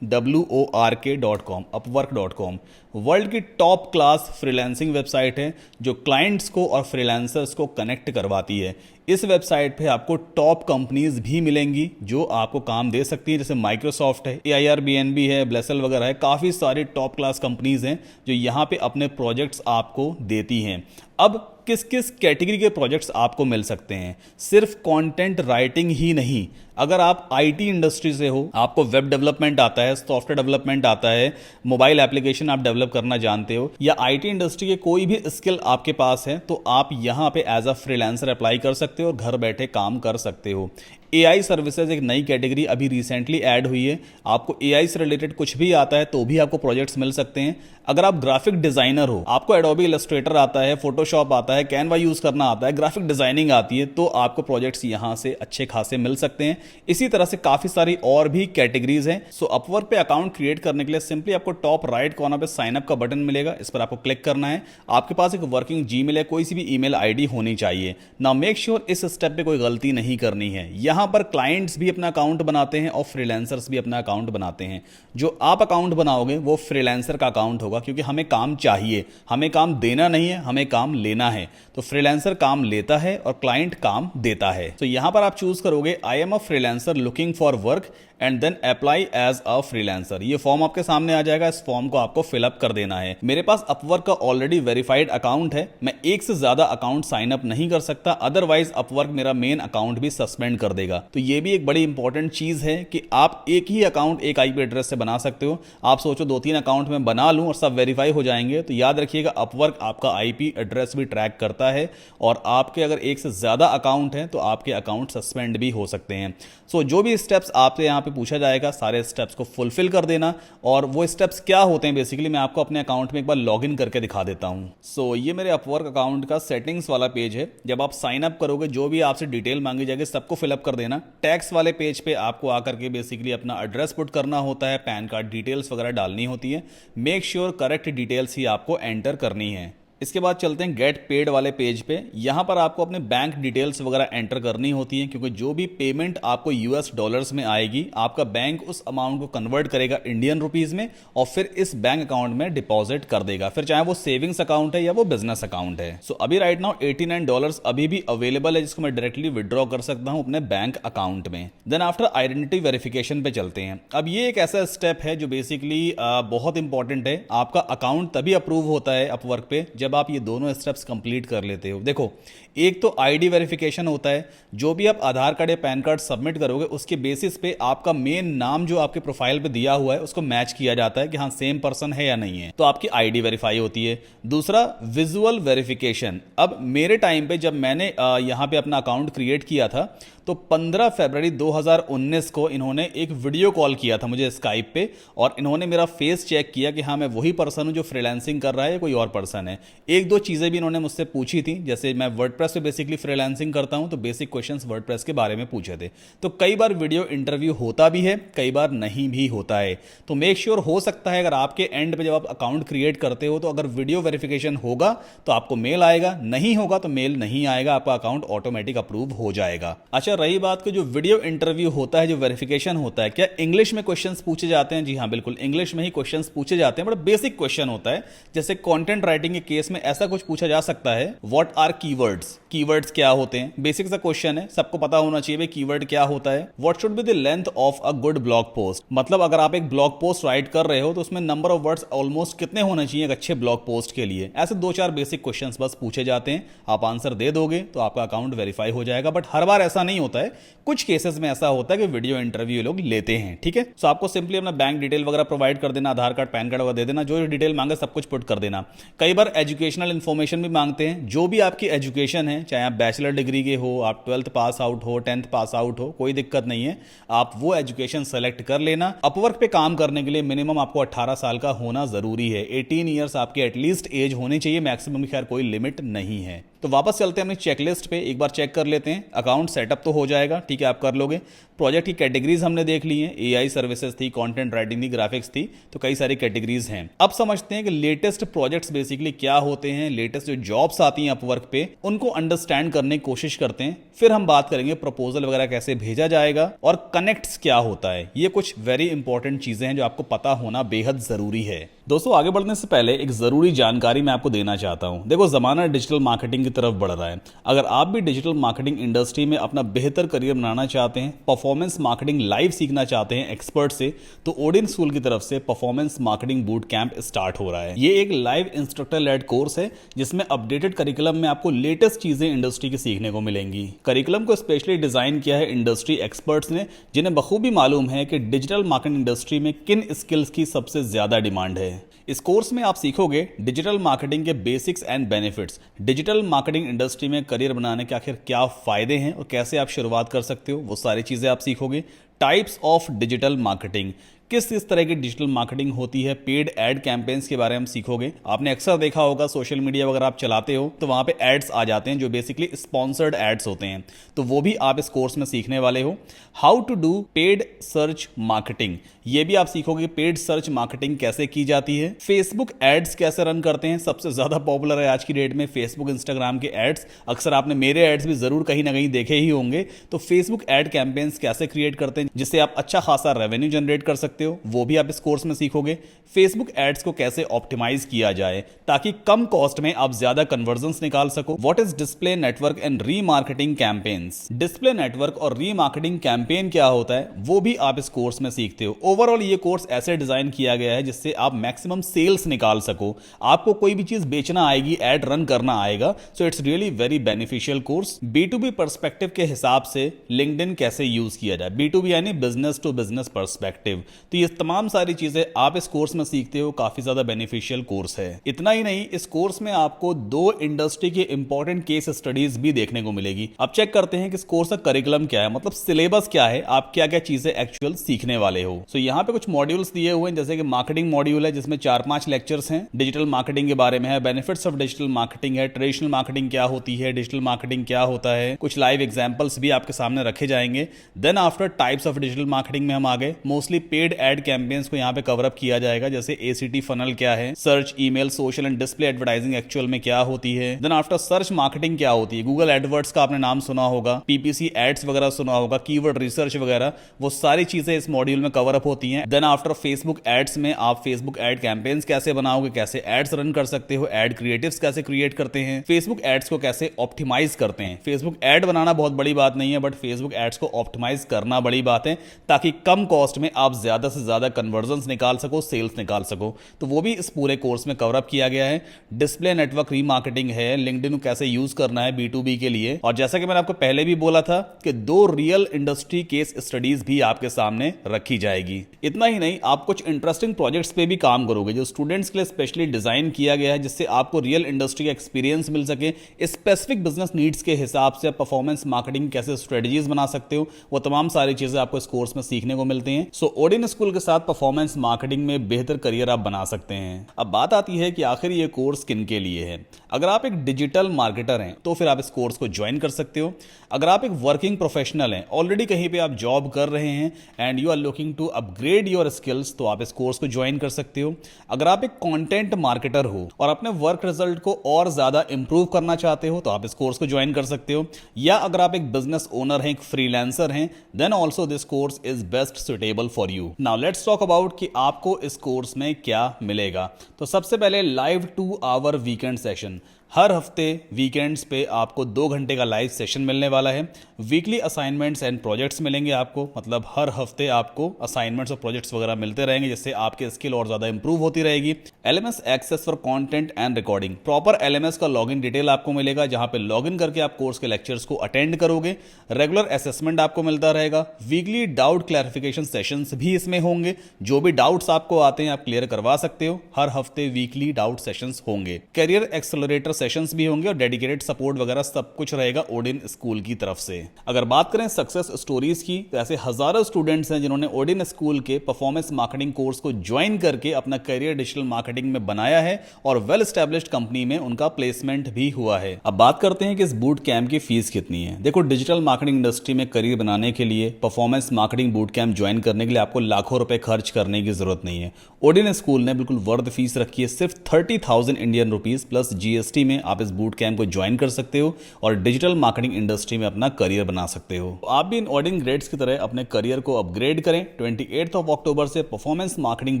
upwork.com, upwork.com। वर्ल्ड की टॉप क्लास फ्रीलांसिंग वेबसाइट है, जो क्लाइंट्स को और फ्रीलांसर्स को कनेक्ट करवाती है। इस वेबसाइट पे आपको टॉप कंपनीज भी मिलेंगी जो आपको काम दे सकती है, जैसे माइक्रोसॉफ्ट है, AIRBNB है, ब्लेसल वगैरह है। काफ़ी सारी टॉप क्लास कंपनीज हैं जो यहाँ पे अपने प्रोजेक्ट्स आपको देती हैं। अब किस किस कैटेगरी के प्रोजेक्ट्स आपको मिल सकते हैं? सिर्फ कंटेंट राइटिंग ही नहीं, अगर आप आईटी इंडस्ट्री से हो, आपको वेब डेवलपमेंट आता है, सॉफ्टवेयर डेवलपमेंट आता है, मोबाइल एप्लीकेशन आप डेवलप करना जानते हो, या आईटी इंडस्ट्री के कोई भी स्किल आपके पास है, तो आप यहाँ पे एज अ फ्रीलांसर अप्लाई कर सकते हो और घर बैठे काम कर सकते हो। AI सर्विसेज एक नई कैटेगरी अभी रिसेंटली ऐड हुई है। आपको AI से रिलेटेड कुछ भी आता है तो भी आपको प्रोजेक्ट्स मिल सकते हैं। अगर आप ग्राफिक डिजाइनर हो, आपको एडोबी इलस्ट्रेटर आता है, फोटोशॉप आता है, कैनवा यूज करना आता है, ग्राफिक डिजाइनिंग आती है, तो आपको प्रोजेक्ट्स यहां से अच्छे खासे मिल सकते हैं। इसी तरह से काफी सारी और भी कैटेगरीज हैं। सो अपवर्क पे अकाउंट क्रिएट करने के लिए सिंपली आपको टॉप राइट कॉर्नर पे साइन अप का बटन मिलेगा, इस पर आपको क्लिक करना है। आपके पास एक वर्किंग जीमेल है, कोई सी भी ईमेल आईडी होनी चाहिए। नाउ मेक श्योर इस स्टेप पे कोई गलती नहीं करनी है। यहां पर क्लाइंट्स भी अपना अकाउंट बनाते हैं और फ्रीलांसर्स भी अपना अकाउंट बनाते हैं। जो आप अकाउंट बनाओगे वो फ्रीलांसर का अकाउंट होगा, क्योंकि हमें काम चाहिए, हमें काम देना नहीं है, हमें काम लेना है। तो फ्रीलांसर काम लेता है और क्लाइंट काम देता है। तो यहां पर आप चूज करोगे I am a freelancer looking for work and then apply as a freelancer. ये फॉर्म आपके सामने आ जाएगा, इस फॉर्म को आपको फिलअप कर देना है। मेरे पास अपवर्क का ऑलरेडी वेरीफाइड अकाउंट है, मैं एक से ज्यादा अकाउंट साइन अप नहीं कर सकता, अदरवाइज अपवर्क मेरा मेन अकाउंट भी सस्पेंड कर देगा। मिलेगा। तो ये भी एक बड़ी इंपॉर्टेंट चीज है कि आप एक ही अकाउंट एक आईपी एड्रेस से बना सकते हो। आप सोचो 2-3 अकाउंट में बना लूं और सब वेरीफाई हो जाएंगे, तो याद रखिएगा अपवर्क आपका आईपी एड्रेस भी ट्रैक करता है और आपके अगर एक से ज्यादा अकाउंट हैं तो आपके अकाउंट सस्पेंड भी हो सकते हैं। सो जो भी स्टेप्स आपसे यहाँ पे पूछा जाएगा सारे स्टेप्स को फुलफिल कर देना। और वो स्टेप्स क्या होते हैं बेसिकली मैं आपको अपने अकाउंट में एक बार लॉगिन करके दिखा देता हूँ। सो ये मेरे अपवर्क अकाउंट का सेटिंग्स वाला पेज है। जब आप साइन अप करोगे जो भी आपसे डिटेल मांगी जाएगी सबको फिलअप कर देना। टैक्स वाले पेज पे आपको आकर के बेसिकली अपना एड्रेस पुट करना होता है, पैन कार्ड डिटेल्स वगैरह डालनी होती है। मेक श्योर करेक्ट डिटेल्स ही आपको एंटर करनी है। इसके बाद चलते हैं गेट पेड वाले पेज पे। यहां पर आपको अपने बैंक डिटेल्स वगैरह एंटर करनी होती हैं, क्योंकि जो भी पेमेंट आपको यूएस डॉलर्स में आएगी आपका बैंक उस अमाउंट को कन्वर्ट करेगा इंडियन रुपीस में और फिर इस बैंक अकाउंट में डिपॉजिट कर देगा, फिर चाहे वो सेविंग्स अकाउंट है या वो बिजनेस अकाउंट है। सो अभी राइट नाउ $89 अभी भी अवेलेबल है जिसको मैं डायरेक्टली विड्रॉ कर सकता हूं अपने बैंक अकाउंट में। देन आफ्टर आइडेंटिटी वेरिफिकेशन पे चलते हैं। अब ये एक ऐसा स्टेप है जो बेसिकली बहुत इंपॉर्टेंट है। आपका अकाउंट तभी अप्रूव होता है अपवर्क पे जब आप ये दोनों स्टेप्स कंप्लीट कर लेते हो। देखो, एक तो आईडी वेरिफिकेशन होता है, जो भी आप आधार कार्ड या पैन कार्ड सबमिट करोगे उसके बेसिस पे आपका मेन नाम जो आपके प्रोफाइल पे दिया हुआ है उसको मैच किया जाता है कि हाँ सेम पर्सन है या नहीं है, तो आपकी आईडी वेरीफाई होती है। दूसरा विजुअल वेरिफिकेशन। अब मेरे टाइम पे जब मैंने यहां पे अपना अकाउंट क्रिएट किया था तो 15 फरवरी 2019 को इन्होंने एक वीडियो कॉल किया था मुझे स्काइप पे और इन्होंने मेरा फेस चेक किया कि हाँ मैं वही पर्सन हूं जो फ्रीलांसिंग कर रहा है या कोई और पर्सन है। एक दो चीज़ें भी इन्होंने मुझसे पूछी थी, जैसे मैं वर्डप्रेस पे बेसिकली फ्रीलांसिंग करता हूं तो बेसिक क्वेश्चंस वर्डप्रेस के बारे में पूछे थे। तो कई बार वीडियो इंटरव्यू होता भी है, कई बार नहीं भी होता है। तो मेक श्योर हो सकता है अगर आपके एंड पे जब आप अकाउंट क्रिएट करते हो तो अगर वीडियो वेरिफिकेशन होगा तो आपको मेल आएगा, नहीं होगा तो मेल नहीं आएगा, आपका अकाउंट ऑटोमेटिक अप्रूव हो जाएगा। अच्छा, रही बात कि जो वीडियो इंटरव्यू होता है, जो वेरिफिकेशन होता है, क्या इंग्लिश में क्वेश्चंस पूछे जाते हैं? जी हाँ, बिल्कुल इंग्लिश में ही क्वेश्चंस पूछे जाते हैं। बड़ा बेसिक क्वेश्चन होता है। जैसे कंटेंट राइटिंग के केस में ऐसा कुछ पूछा जा सकता है, व्हाट आर कीवर्ड्स? कीवर्ड्स क्या होते हैं? बेसिक सा क्वेश्चन है, सबको पता होना चाहिए भाई कीवर्ड क्या होता है। What should be the length of a good blog post? मतलब अगर आप एक ब्लॉग पोस्ट राइट कर रहे हो तो उसमें नंबर ऑफ वर्ड्स ऑलमोस्ट कितने होने चाहिए एक अच्छे ब्लॉग पोस्ट के लिए? ऐसे 2-4 बेसिक क्वेश्चंस बस पूछे जाते हैं। आप आंसर दे दोगे तो आपका अकाउंट वेरीफाई हो जाएगा। बट हर बार ऐसा नहीं होता है, कुछ केसेस में ऐसा होता है कि वीडियो इंटरव्यू लोग लेते हैं। ठीक है, सो आपको सिंपली अपना बैंक डिटेल वगैरह प्रोवाइड कर देना, आधार कार्ड पैन कार्ड वगैरह दे देना, जो डिटेल मांगे सब कुछ पुट कर देना। कई बार एजुकेशनल इन्फॉर्मेशन भी मांगते हैं। जो भी आपकी एजुकेशन है, चाहे आप बैचलर डिग्री के हो, आप 12th पास आउट हो, 10th पास आउट हो, कोई दिक्कत नहीं है, आप वो एजुकेशन सेलेक्ट कर लेना। अपवर्क पे काम करने के लिए मिनिमम आपको 18 साल का होना जरूरी है। 18 ईयर्स आपके एटलीस्ट एज होनी चाहिए, मैक्सिमम खैर कोई लिमिट नहीं है। तो वापस चलते हैं अपनी चेकलिस्ट पे, एक बार चेक कर लेते हैं। अकाउंट सेटअप तो हो जाएगा, ठीक है, आप कर लोगे। प्रोजेक्ट की कैटेगरीज हमने देख ली हैं, एआई सर्विसेज थी, कंटेंट राइटिंग थी, ग्राफिक्स थी, तो कई सारी कैटेगरीज हैं। अब समझते हैं कि लेटेस्ट प्रोजेक्ट्स बेसिकली क्या होते हैं, लेटेस्ट जो जॉब्स आती हैं अपवर्क पे उनको अंडरस्टैंड करने की कोशिश करते हैं। फिर हम बात करेंगे प्रपोजल वगैरह कैसे भेजा जाएगा और कनेक्ट्स क्या होता है। ये कुछ वेरी इंपॉर्टेंट चीजें हैं जो आपको पता होना बेहद जरूरी है। दोस्तों, आगे बढ़ने से पहले एक जरूरी जानकारी मैं आपको देना चाहता हूं। देखो, जमाना डिजिटल मार्केटिंग की तरफ बढ़ रहा है। अगर आप भी डिजिटल मार्केटिंग इंडस्ट्री में अपना बेहतर करियर बनाना चाहते हैं, परफॉर्मेंस मार्केटिंग लाइव सीखना चाहते हैं एक्सपर्ट से, तो ओडिन स्कूल की तरफ से performance marketing boot camp start हो रहा है। ये एक लाइव इंस्ट्रक्टर लेड कोर्स है जिसमें अपडेटेड करिकुलम में आपको लेटेस्ट चीजें इंडस्ट्री की सीखने को मिलेंगी। करिकुलम को स्पेशली डिजाइन किया है इंडस्ट्री एक्सपर्ट्स ने, जिन्हें बखूबी मालूम है कि डिजिटल मार्केटिंग इंडस्ट्री में किन स्किल्स की सबसे ज्यादा डिमांड है। इस कोर्स में आप सीखोगे डिजिटल मार्केटिंग के basics and benefits, digital marketing industry में करियर बनाने के आखिर क्या फायदे हैं और कैसे आप शुरुआत कर सकते हो, वो सारी चीजें आप सीखोगे। टाइप्स ऑफ डिजिटल मार्केटिंग, किस तरह की डिजिटल मार्केटिंग होती है, पेड एड कैंपेन्स के बारे में हम सीखोगे। आपने अक्सर देखा होगा सोशल मीडिया वगैरह आप चलाते हो तो वहां पे एड्स आ जाते हैं जो बेसिकली स्पॉन्सर्ड एड्स होते हैं, तो वो भी आप इस कोर्स में सीखने वाले हो। How to do paid search marketing, ये भी आप सीखोगे पेड सर्च मार्केटिंग कैसे की जाती है। फेसबुक एड्स कैसे रन करते हैं, सबसे ज्यादा पॉपुलर है आज की डेट में फेसबुक इंस्टाग्राम के एड्स। अक्सर आपने मेरे एड्स भी जरूर कहीं ना कहीं देखे ही होंगे। तो फेसबुक एड कैंपेन्स कैसे क्रिएट करते हैं जिससे आप अच्छा खासा रेवेन्यू जनरेट कर सकते सकते हो, वो भी आप इस कोर्स में सीखोगे। फेसबुक एड्स को कैसे ऑप्टिमाइज किया जाए ताकि कम कॉस्ट में आप ज्यादा कन्वर्जन्स निकाल सको। What is display network and remarketing campaigns, display network और रीमार्केटिंग कैंपेन क्या होता है वो भी आप इस कोर्स में सीखते हो। ओवरऑल ये कोर्स ऐसे डिजाइन किया गया है जिससे आप मैक्सिमम सेल्स निकाल सको। आपको कोई भी चीज बेचना आएगी, एड रन करना आएगा, so it's really very beneficial course. B2B perspective के हिसाब से लिंक्डइन कैसे यूज किया जाए, B2B यानी बिजनेस टू बिजनेस पर्सपेक्टिव, तो ये तमाम सारी चीजें आप इस कोर्स में सीखते हो। काफी ज्यादा बेनिफिशियल कोर्स है। इतना ही नहीं, इस कोर्स में आपको 2 इंडस्ट्री के इंपॉर्टेंट केस स्टडीज भी देखने को मिलेगी। अब चेक करते हैं कि इस कोर्स का करिकुलम क्या है, मतलब सिलेबस क्या है, आप क्या क्या चीजें एक्चुअल सीखने वाले हो। सो यहाँ पे कुछ मॉड्यूल्स दिए हुए हैं, जैसे कि मार्केटिंग मॉड्यूल है जिसमें 4-5 लेक्चर्स हैं, डिजिटल मार्केटिंग के बारे में है, बेनिफिट्स ऑफ डिजिटल मार्केटिंग है, ट्रेडिशनल मार्केटिंग क्या होती है, डिजिटल मार्केटिंग क्या होता है, कुछ लाइव एग्जांपल्स भी आपके सामने रखे जाएंगे। Then after types of digital marketing में हम आ गए, मोस्टली पेड एड कैंपेन्स को यहाँ पे कवर अप किया जाएगा, जैसे ACT फनल क्या है, search, email, social and display advertising actual में क्या होती है। देन आफ्टर सर्च मार्केटिंग क्या होती है, गूगल एडवर्ड्स का आपने नाम सुना होगा, PPC एड्स वगैरह सुना होगा, कीवर्ड रिसर्च वगैरह, वो सारी चीजें इस मॉड्यूल में कवर अप होती हैं। देन आफ्टर फेसबुक एड्स में आप फेसबुक एड कैंपेन्स कैसे बनाओगे, कैसे एड्स रन कर सकते हो, एड क्रिएटिव्स कैसे क्रिएट करते हैं, फेसबुक एड्स को कैसे ऑप्टिमाइज करते हैं। फेसबुक एड बनाना बहुत बड़ी बात नहीं है, बट फेसबुक एड्स को ऑप्टिमाइज करना बड़ी बात है, ताकि कम कॉस्ट में आप ज्यादा से ज्यादा कन्वर्जन्स निकाल सको, सेल्स निकाल सको। तो वो भी इस पूरे कोर्स में कवर अप किया गया है। डिस्प्ले नेटवर्क रीमार्केटिंग है, लिंक्डइन को कैसे यूज करना है B2B के लिए, और जैसा कि मैंने आपको पहले भी बोला था कि 2 रियल इंडस्ट्री केस स्टडीज भी आपके सामने रखी जाएगी। इतना ही नहीं, आप कुछ इंटरेस्टिंग प्रोजेक्ट्स पे भी काम करोगे जो स्टूडेंट्स के लिए स्पेशली डिजाइन किया गया है, जिससे आपको रियल इंडस्ट्री का एक्सपीरियंस मिल सके। स्पेसिफिक बिजनेस नीड्स के हिसाब से परफॉर्मेंस मार्केटिंग कैसे स्ट्रेटजीज बना सकते हो, वो तमाम सारी चीजें आपको इस कोर्स में सीखने को मिलती हैं। सो ओडिन स्कूल के साथ परफॉर्मेंस मार्केटिंग में बेहतर करियर आप बना सकते हैं। अब बात आती है कि आखिर ये कोर्स किन के लिए है। अगर आप एक डिजिटल मार्केटर हैं तो फिर आप इस कोर्स को ज्वाइन कर सकते हो। अगर आप एक वर्किंग प्रोफेशनल हैं, ऑलरेडी कहीं पे आप जॉब कर रहे हैं and you are looking to upgrade your skills, तो आप इस कोर्स को ज्वाइन कर सकते हो। अगर आप एक कंटेंट मार्केटर हो और अपने वर्क रिजल्ट को और ज्यादा इंप्रूव करना चाहते हो, तो आप इस कोर्स को ज्वाइन कर सकते हो। या अगर आप एक बिजनेस ओनर हैं, एक फ्रीलांसर हैं, then also this course is best suitable for you. Now let's talk about कि आपको इस कोर्स में क्या मिलेगा। तो सबसे पहले लाइव 2 आवर वीकेंड सेशन, हर हफ्ते वीकेंड्स पे आपको 2 घंटे का लाइव सेशन मिलने वाला है। वीकली असाइनमेंट्स एंड प्रोजेक्ट्स मिलेंगे आपको, मतलब हर हफ्ते आपको असाइनमेंट्स और प्रोजेक्ट्स वगैरह मिलते रहेंगे, जिससे आपकी स्किल और ज़्यादा इंप्रूव होती रहेगी। LMS access for content and recording, proper LMS का लॉगिन डिटेल आपको मिलेगा, जहां पे लॉगिन करके आप कोर्स के लेक्चर्स को अटेंड करोगे। रेगुलर असेसमेंट आपको मिलता रहेगा। वीकली डाउट क्लैरिफिकेशन सेशंस भी इसमें होंगे, जो भी डाउट्स आपको आते हैं आप क्लियर करवा सकते हो। हर हफ्ते वीकली डाउट सेशंस होंगे। करियर एक्सेलरेटर सेशंस भी होंगे और डेडिकेटेड सपोर्ट वगैरह सब कुछ रहेगा ओडिन स्कूल की तरफ से। अगर बात करें सक्सेस स्टोरीज की, तो ऐसे हजारों स्टूडेंट्स हैं जिन्होंने ओडिन स्कूल के परफॉर्मेंस मार्केटिंग कोर्स को ज्वाइन करके अपना करियर डिजिटल मार्केटिंग में बनाया है और वेल एस्टैब्लिश्ड कंपनी में उनका प्लेसमेंट भी हुआ है। अब बात करते हैं कि इस बूट कैंप की फीस कितनी है। देखो, डिजिटल मार्केटिंग इंडस्ट्री में करियर बनाने के लिए performance marketing boot camp join करने के लिए आपको लाखों रुपए खर्च करने की जरूरत नहीं है। ओडिन स्कूल ने बिल्कुल वर्थ फीस रखी है, सिर्फ 30,000 इंडियन रुपीज प्लस GST में आप इस बूट कैंप को ज्वाइन कर सकते हो और डिजिटल मार्केटिंग इंडस्ट्री में अपना करियर बना सकते हो। आप भी इन ओडिन ग्रेड्स की तरह अपने करियर को अपग्रेड करें। 28 अक्टूबर से performance marketing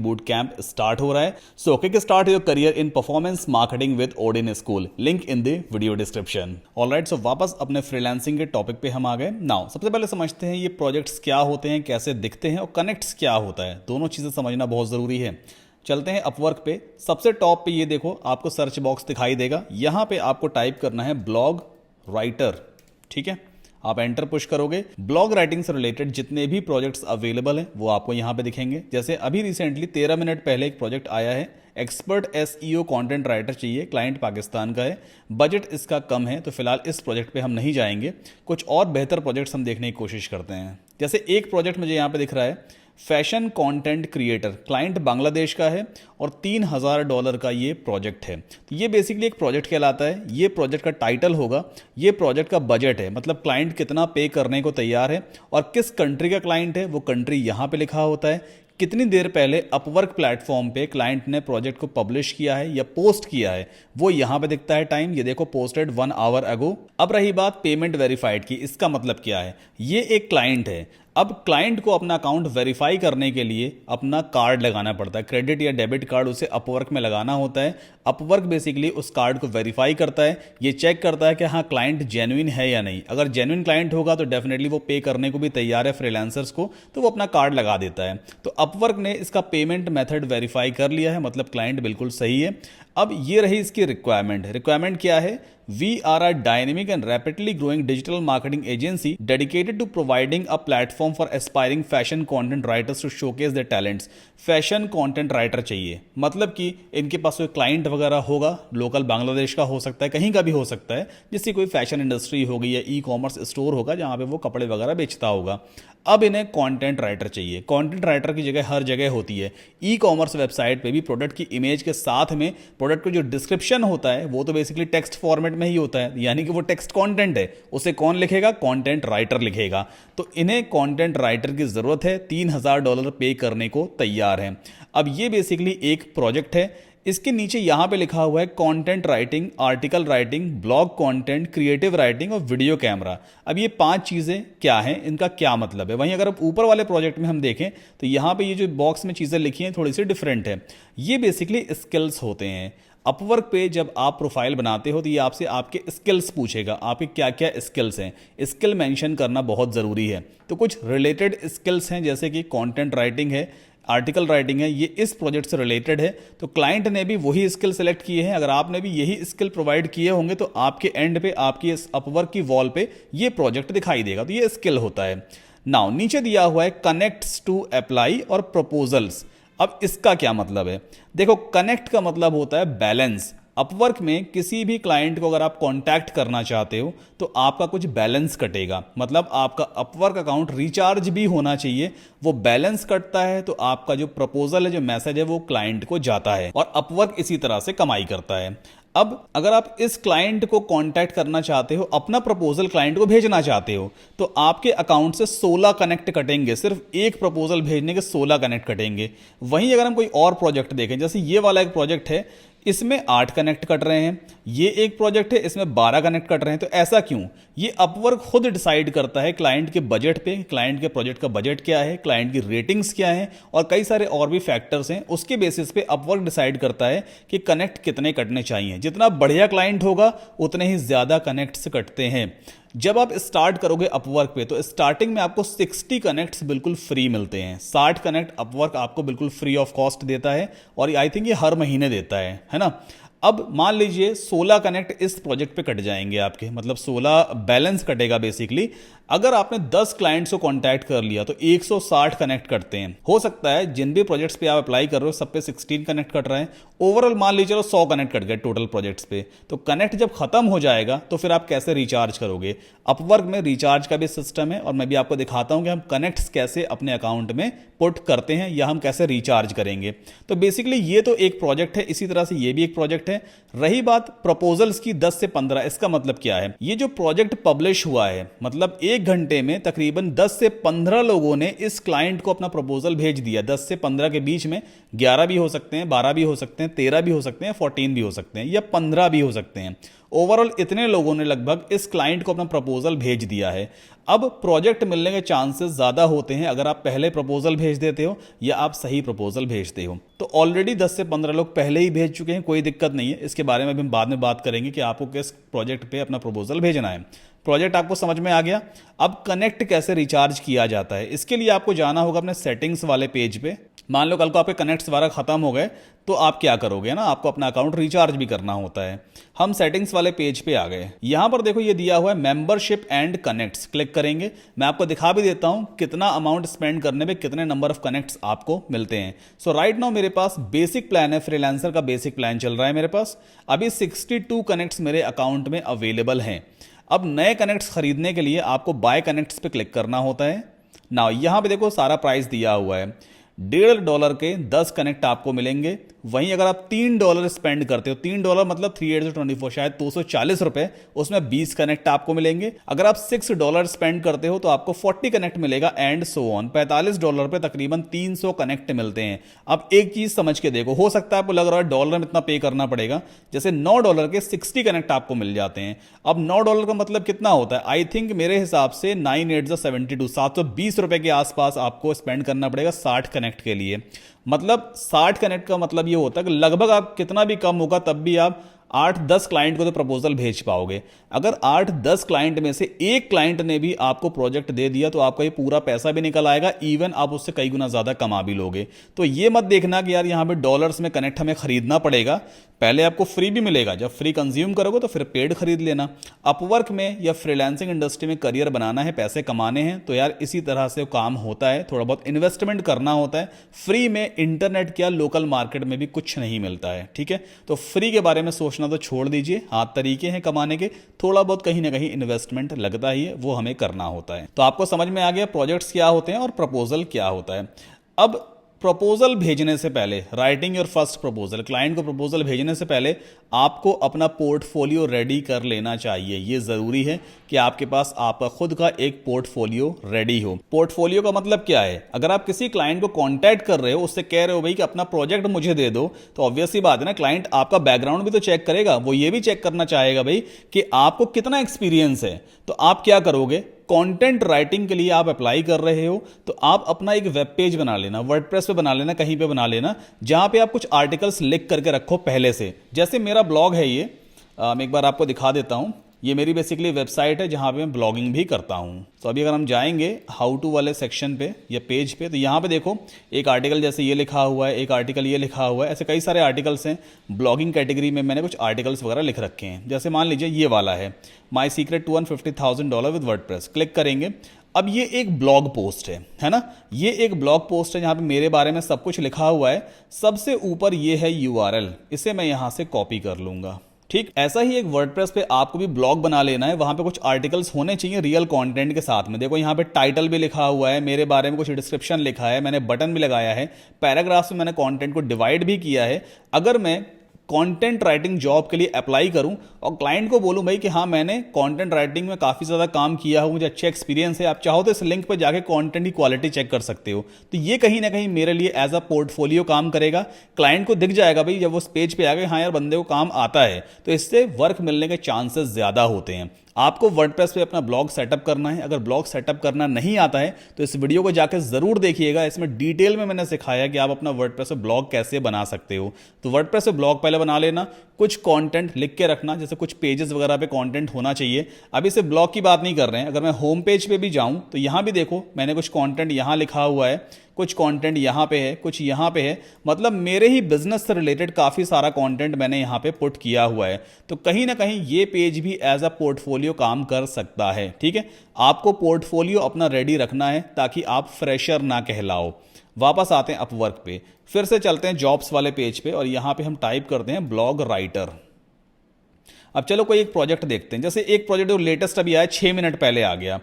boot camp start हो रहा है। So kick start your career in performance marketing with Odin school, link in the video description. Alright, so वापस अपने फ्रीलांसिंग के टॉपिक पे हम आ गए। नाउ सबसे पहले समझते हैं ये प्रोजेक्ट्स क्या होते हैं, कैसे दिखते हैं और कनेक्ट्स क्या होता है। दोनों चीजें समझना बहुत जरूरी है। चलते हैं अपवर्क पे। सबसे टॉप पे ये देखो, आपको सर्च बॉक्स दिखाई देगा, यहां पे आपको टाइप करना है ब्लॉग राइटर। ठीक है, आप एंटर पुश करोगे, ब्लॉग राइटिंग से रिलेटेड जितने भी प्रोजेक्ट्स अवेलेबल हैं वो आपको यहां पे दिखेंगे। जैसे अभी रिसेंटली 13 मिनट पहले एक प्रोजेक्ट आया है, एक्सपर्ट SEO कंटेंट राइटर चाहिए, क्लाइंट पाकिस्तान का है, बजट इसका कम है, तो फिलहाल इस प्रोजेक्ट पे हम नहीं जाएंगे। कुछ और बेहतर प्रोजेक्ट्स हम देखने की कोशिश करते हैं। जैसे एक प्रोजेक्ट मुझे यहाँ पे दिख रहा है, fashion content creator, client Bangladesh का है और $3000 का ये प्रोजेक्ट है। तो ये बेसिकली एक प्रोजेक्ट कहलाता है। ये प्रोजेक्ट का टाइटल होगा, ये प्रोजेक्ट का बजट है, मतलब क्लाइंट कितना पे करने को तैयार है और किस कंट्री का क्लाइंट है वो कंट्री यहाँ पे लिखा होता है। कितनी देर पहले अपवर्क प्लेटफॉर्म पे क्लाइंट ने प्रोजेक्ट को पब्लिश किया है या पोस्ट किया है वो यहां पे दिखता है टाइम, ये देखो पोस्टेड 1 आवर अगो। अब रही बात पेमेंट वेरीफाइड की, इसका मतलब क्या है, ये एक क्लाइंट है, अब क्लाइंट को अपना अकाउंट वेरीफाई करने के लिए अपना कार्ड लगाना पड़ता है, क्रेडिट या डेबिट कार्ड उसे अपवर्क में लगाना होता है। अपवर्क बेसिकली उस कार्ड को वेरीफाई करता है, ये चेक करता है कि हाँ क्लाइंट जेन्युइन है या नहीं। अगर जेन्युइन क्लाइंट होगा तो डेफिनेटली वो पे करने को भी तैयार है फ्रीलांसर्स को, तो वो अपना कार्ड लगा देता है। तो अपवर्क ने इसका पेमेंट मेथड वेरीफाई कर लिया है, मतलब क्लाइंट बिल्कुल सही है। अब ये रही इसकी रिक्वायरमेंट क्या है? We are a dynamic and rapidly growing digital marketing agency dedicated to providing a platform for aspiring fashion content writers to showcase their talents. Fashion content writer चाहिए, मतलब कि इनके पास कोई क्लाइंट वगैरह होगा, लोकल बांग्लादेश का हो सकता है, कहीं का भी हो सकता है, जिसकी कोई फैशन इंडस्ट्री होगी या ई कॉमर्स स्टोर होगा जहाँ पे वो कपड़े वगैरह बेचता होगा। अब इन्हें कंटेंट राइटर चाहिए। कंटेंट राइटर की जगह हर जगह होती है। ई कॉमर्स वेबसाइट पे भी प्रोडक्ट की इमेज के साथ में प्रोडक्ट का जो डिस्क्रिप्शन होता है वो तो बेसिकली टेक्स्ट फॉर्मेट में ही होता है, यानी कि वो टेक्स्ट कंटेंट है, उसे कौन लिखेगा? कंटेंट राइटर लिखेगा। तो इन्हें कंटेंट राइटर की जरूरत है, $3000 पे करने को तैयार हैं। अब ये बेसिकली एक प्रोजेक्ट है। इसके नीचे यहां पे लिखा हुआ है content writing, article writing, blog content, creative writing और वीडियो कैमरा। अब ये 5 चीजें क्या हैं, इनका क्या मतलब है? वहीं अगर आप ऊपर वाले प्रोजेक्ट में हम देखें तो यहां पे ये जो बॉक्स में चीजें लिखी हैं थोड़ी सी डिफरेंट है। ये बेसिकली स्किल्स होते हैं। अपवर्क पे जब आप प्रोफाइल बनाते हो तो ये आपसे आपके स्किल्स पूछेगा, आपके क्या क्या स्किल्स हैं। स्किल मेंशन करना बहुत ज़रूरी है। तो कुछ रिलेटेड स्किल्स हैं, जैसे कि कंटेंट राइटिंग है, आर्टिकल राइटिंग है, ये इस प्रोजेक्ट से रिलेटेड है। तो क्लाइंट ने भी वही स्किल सेलेक्ट किए हैं। अगर आपने भी यही स्किल प्रोवाइड किए होंगे तो आपके एंड पे, आपकी इस अपवर्क की वॉल पे ये प्रोजेक्ट दिखाई देगा। तो ये स्किल होता है। नाउ नीचे दिया हुआ है कनेक्ट्स टू अप्लाई और प्रपोजल्स। अब इसका क्या मतलब है? देखो, कनेक्ट का मतलब होता है बैलेंस। अपवर्क में किसी भी क्लाइंट को अगर आप कांटेक्ट करना चाहते हो तो आपका कुछ बैलेंस कटेगा, मतलब आपका अपवर्क अकाउंट रिचार्ज भी होना चाहिए। वो बैलेंस कटता है तो आपका जो प्रपोजल है, जो मैसेज है, वो क्लाइंट को जाता है और अपवर्क इसी तरह से कमाई करता है। अब अगर आप इस क्लाइंट को कांटेक्ट करना चाहते हो, अपना प्रपोजल क्लाइंट को भेजना चाहते हो, तो आपके अकाउंट से 16 कनेक्ट कटेंगे। सिर्फ एक प्रपोजल भेजने के 16 कनेक्ट कटेंगे। वहीं अगर हम कोई और प्रोजेक्ट देखें, जैसे ये वाला एक प्रोजेक्ट है, इसमें 8 कनेक्ट कट रहे हैं। ये एक प्रोजेक्ट है, इसमें 12 कनेक्ट कट रहे हैं। तो ऐसा क्यों? ये अपवर्क खुद डिसाइड करता है क्लाइंट के बजट पे, क्लाइंट के प्रोजेक्ट का बजट क्या है, क्लाइंट की रेटिंग्स क्या है और कई सारे और भी फैक्टर्स हैं। उसके बेसिस पे अपवर्क डिसाइड करता है कि कनेक्ट कितने कटने चाहिए। जितना बढ़िया क्लाइंट होगा उतने ही ज्यादा कनेक्ट्स कटते हैं। जब आप स्टार्ट करोगे अपवर्क पे तो स्टार्टिंग में आपको 60 कनेक्ट्स बिल्कुल फ्री मिलते हैं। 60 कनेक्ट अपवर्क आपको बिल्कुल फ्री ऑफ कॉस्ट देता है और आई थिंक ये हर महीने देता है ना। अब मान लीजिए 16 कनेक्ट इस प्रोजेक्ट पे कट जाएंगे आपके, मतलब 16 बैलेंस कटेगा बेसिकली। अगर आपने 10 क्लाइंट्स को कांटेक्ट कर लिया तो 160 कनेक्ट करते हैं। हो सकता है जिन भी प्रोजेक्ट्स पे आप अप्लाई कर रहे हो सब पे 16 कनेक्ट कट रहे हैं। ओवरऑल मान लीजिए 100 कनेक्ट कट गए टोटल प्रोजेक्ट्स पे। तो कनेक्ट जब खत्म हो जाएगा तो फिर आप कैसे रिचार्ज करोगे? अपवर्क में रिचार्ज का भी सिस्टम है और मैं भी आपको दिखाता हूं कि हम कनेक्ट्स कैसे अपने अकाउंट में पुट करते हैं या हम कैसे रिचार्ज करेंगे। तो बेसिकली ये तो एक प्रोजेक्ट है, इसी तरह से ये भी एक प्रोजेक्ट है। रही बात प्रपोजल्स की 10 से 15, इसका मतलब क्या है? ये जो प्रोजेक्ट पब्लिश हुआ है, मतलब 1 घंटे में तकरीबन 10 से 15 लोगों ने इस क्लाइंट को अपना प्रपोजल भेज दिया। 10 से 15 के बीच में 11 भी हो सकते हैं, 12 भी हो सकते हैं, 13 भी हो सकते हैं, 14 भी हो सकते हैं या 15 भी हो सकते हैं। ओवरऑल इतने लोगों ने लगभग इस क्लाइंट को अपना प्रपोजल भेज दिया है। अब प्रोजेक्ट मिलने के चांसेस ज़्यादा होते हैं अगर आप पहले प्रपोजल भेज देते हो या आप सही प्रपोजल भेजते हो। तो ऑलरेडी 10 से 15 लोग पहले ही भेज चुके हैं, कोई दिक्कत नहीं है। इसके बारे में भी हम बाद में बात करेंगे कि आपको किस प्रोजेक्ट पे अपना प्रपोजल भेजना है। प्रोजेक्ट आपको समझ में आ गया। अब कनेक्ट कैसे रिचार्ज किया जाता है, इसके लिए आपको जाना होगा अपने सेटिंग्स वाले पेज पे। मान लो कल को आपके कनेक्ट्स वगैरह खत्म हो गए तो आप क्या करोगे ना, आपको अपना अकाउंट रिचार्ज भी करना होता है। हम सेटिंग्स वाले पेज पे आ गए। यहां पर देखो ये दिया हुआ है मेंबरशिप एंड कनेक्ट्स, क्लिक करेंगे। मैं आपको दिखा भी देता हूं कितना अमाउंट स्पेंड करने पे कितने नंबर ऑफ कनेक्ट्स आपको मिलते हैं। सो राइट नाउ मेरे पास बेसिक प्लान है, फ्रीलांसर का बेसिक प्लान चल रहा है मेरे पास। अभी 62 कनेक्ट्स मेरे अकाउंट में अवेलेबल हैं। अब नए कनेक्ट्स खरीदने के लिए आपको बाय कनेक्ट्स पे क्लिक करना होता है। नाउ यहां पे देखो सारा प्राइस दिया हुआ है। $1.5 के 10 कनेक्ट आपको मिलेंगे वहीं अगर आप $3 स्पेंड करते हो, $3 मतलब 3 8 24, शायद 240 रुपए, उसमें 20 कनेक्ट आपको मिलेंगे। अगर आप $6 स्पेंड करते हो तो आपको 40 कनेक्ट मिलेगा एंड सो ऑन। $45 पे तकरीबन 300 कनेक्ट मिलते हैं। अब एक चीज समझ के देखो, हो सकता है आपको लग रहा है डॉलर में इतना पे करना पड़ेगा, जैसे $9 के 60 कनेक्ट आपको मिल जाते हैं। अब $9 का मतलब कितना होता है, आई थिंक मेरे हिसाब से 9 8 72, 720 रुपए के आसपास आपको स्पेंड करना पड़ेगा 60 कनेक्ट के लिए। मतलब 60 कनेक्ट का मतलब ये होता है कि लगभग आप कितना भी कम होगा तब भी आप 8-10 क्लाइंट को तो प्रपोजल भेज पाओगे। अगर 8-10 क्लाइंट में से एक क्लाइंट ने भी आपको प्रोजेक्ट दे दिया तो आपका ये पूरा पैसा भी निकल आएगा, इवन आप उससे कई गुना ज्यादा कमा भी लोगे। तो ये मत देखना कि यार यहाँ पे डॉलर्स में कनेक्ट हमें खरीदना पड़ेगा, पहले आपको फ्री भी मिलेगा, जब फ्री कंज्यूम करोगे तो फिर पेड खरीद लेना। अपवर्क में या फ्रीलांसिंग इंडस्ट्री में करियर बनाना है, पैसे कमाने हैं तो यार इसी तरह से काम होता है, थोड़ा बहुत इन्वेस्टमेंट करना होता है। फ्री में इंटरनेट क्या लोकल मार्केट में भी कुछ नहीं मिलता है, ठीक है। तो फ्री के बारे में सोचना तो छोड़ दीजिए, हाँ तरीके हैं कमाने के, थोड़ा बहुत कहीं ना कहीं इन्वेस्टमेंट लगता ही है, वो हमें करना होता है। तो आपको समझ में आ गया प्रोजेक्ट्स क्या होते हैं और प्रपोजल क्या होता है। अब प्रपोजल भेजने से पहले, writing your first proposal, client को प्रपोजल भेजने से पहले आपको अपना पोर्टफोलियो रेडी कर लेना चाहिए। ये ज़रूरी है कि आपके पास आपका खुद का एक पोर्टफोलियो रेडी हो। पोर्टफोलियो का मतलब क्या है, अगर आप किसी क्लाइंट को कांटेक्ट कर रहे हो, उससे कह रहे हो भाई कि अपना प्रोजेक्ट मुझे दे दो, तो ऑब्वियस सी बात है ना, क्लाइंट आपका बैकग्राउंड भी तो चेक करेगा, वो ये भी चेक करना चाहेगा भाई कि आपको कितना एक्सपीरियंस है। तो आप क्या करोगे, कंटेंट राइटिंग के लिए आप अप्लाई कर रहे हो तो आप अपना एक वेब पेज बना लेना, वर्डप्रेस पे बना लेना, कहीं पे बना लेना, जहां पे आप कुछ आर्टिकल्स लिख करके रखो पहले से। जैसे मेरा ब्लॉग है ये, मैं एक बार आपको दिखा देता हूं। ये मेरी बेसिकली वेबसाइट है जहां पे मैं ब्लॉगिंग भी करता हूं। तो अभी अगर हम जाएंगे हाउ टू वाले सेक्शन पे या पेज पे, तो यहाँ पे देखो एक आर्टिकल जैसे ये लिखा हुआ है, एक आर्टिकल ये लिखा हुआ है, ऐसे कई सारे आर्टिकल्स हैं। ब्लॉगिंग कैटेगरी में मैंने कुछ आर्टिकल्स वगैरह लिख रखे हैं। जैसे मान लीजिए ये वाला है, my secret to $150,000 with WordPress, click करेंगे। अब ये एक ब्लॉग पोस्ट है ना, ये एक ब्लॉग पोस्ट है जहां पे मेरे बारे में सब कुछ लिखा हुआ है। सबसे ऊपर ये है URL, इसे मैं यहां से कॉपी कर लूंगा। ठीक ऐसा ही एक वर्डप्रेस पे आपको भी ब्लॉग बना लेना है, वहां पे कुछ आर्टिकल्स होने चाहिए रियल कंटेंट के साथ में। देखो यहाँ पे टाइटल भी लिखा हुआ है, मेरे बारे में कुछ डिस्क्रिप्शन लिखा है, मैंने बटन भी लगाया है, पैराग्राफ्स में मैंने कंटेंट को डिवाइड भी किया है। अगर मैं कंटेंट राइटिंग जॉब के लिए अप्लाई करूं और क्लाइंट को बोलूं भाई कि हाँ मैंने कंटेंट राइटिंग में काफ़ी ज़्यादा काम किया हो, मुझे अच्छा एक्सपीरियंस है, आप चाहो तो इस लिंक पर जाके कंटेंट की क्वालिटी चेक कर सकते हो, तो ये कहीं ना कहीं मेरे लिए एज अ पोर्टफोलियो काम करेगा। क्लाइंट को दिख जाएगा भाई जब वो उस पेज पे आ गए, हाँ यार बंदे को काम आता है, तो इससे वर्क मिलने के चांसेस ज़्यादा होते हैं। आपको वर्डप्रेस पे अपना ब्लॉग सेटअप करना है। अगर ब्लॉग सेटअप करना नहीं आता है तो इस वीडियो को जाकर जरूर देखिएगा, इसमें डिटेल में मैंने सिखाया कि आप अपना वर्डप्रेस पे ब्लॉग कैसे बना सकते हो। तो वर्डप्रेस पे ब्लॉग पहले बना लेना, कुछ कंटेंट लिख के रखना, जैसे कुछ पेजेस वगैरह पे कंटेंट होना चाहिए। अभी से ब्लॉग की बात नहीं कर रहे हैं, अगर मैं होम पेज पे भी जाऊं तो यहां भी देखो मैंने कुछ कंटेंट यहां लिखा हुआ है, कुछ कंटेंट यहाँ पे है, कुछ यहाँ पे है, मतलब मेरे ही बिजनेस से रिलेटेड काफ़ी सारा कंटेंट मैंने यहाँ पे पुट किया हुआ है। तो कहीं ना कहीं ये पेज भी एज अ पोर्टफोलियो काम कर सकता है। ठीक है, आपको पोर्टफोलियो अपना रेडी रखना है ताकि आप फ्रेशर ना कहलाओ। वापस आते हैं अपवर्क पे, फिर से चलते हैं जॉब्स वाले पेज पे और यहाँ पे हम टाइप करते हैं ब्लॉग राइटर। अब चलो कोई एक प्रोजेक्ट देखते हैं, जैसे एक प्रोजेक्ट जो लेटेस्ट अभी आया 6 मिनट पहले आ गया,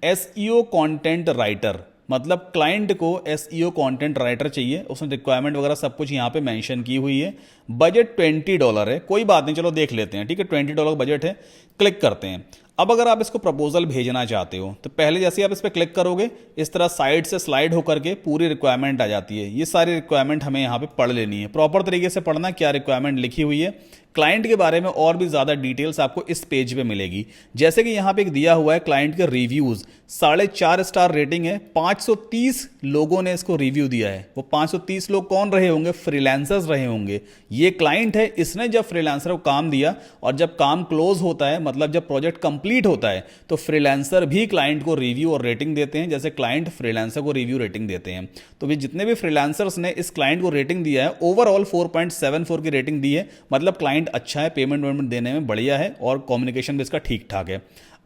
SEO कंटेंट राइटर, मतलब क्लाइंट को SEO कंटेंट राइटर चाहिए, उसने रिक्वायरमेंट वगैरह सब कुछ यहाँ पे मेंशन की हुई है। बजट $20 है, कोई बात नहीं, चलो देख लेते हैं। ठीक है, $20 बजट है, क्लिक करते हैं। अब अगर आप इसको प्रपोजल भेजना चाहते हो तो पहले जैसे आप इस पर क्लिक करोगे इस तरह साइड से स्लाइड होकर के पूरी रिक्वायरमेंट आ जाती है। ये सारी रिक्वायरमेंट हमें यहाँ पे पढ़ लेनी है, प्रॉपर तरीके से पढ़ना क्या रिक्वायरमेंट लिखी हुई है। क्लाइंट के बारे में और भी ज़्यादा डिटेल्स आपको इस पेज पे मिलेगी। जैसे कि यहाँ पे एक दिया हुआ है क्लाइंट के रिव्यूज़, 4.5 स्टार रेटिंग है, 530 लोगों ने इसको रिव्यू दिया है। वो 530 लोग कौन रहे होंगे, फ्रीलांसर्स रहे होंगे। ये क्लाइंट है, इसने जब फ्रीलांसर को काम दिया और जब काम क्लोज होता है, मतलब जब प्रोजेक्ट कंप्लीट होता है, तो फ्रीलांसर भी क्लाइंट को रिव्यू और रेटिंग देते हैं, जैसे क्लाइंट फ्रीलांसर को रिव्यू रेटिंग देते हैं। तो भी जितने भी फ्रीलांसर्स ने इस क्लाइंट को रेटिंग दिया है, ओवरऑल 4.74 की रेटिंग दी है, मतलब क्लाइंट अच्छा है, पेमेंट वेमेंट देने में बढ़िया है और कम्युनिकेशन भी इसका ठीक ठाक है।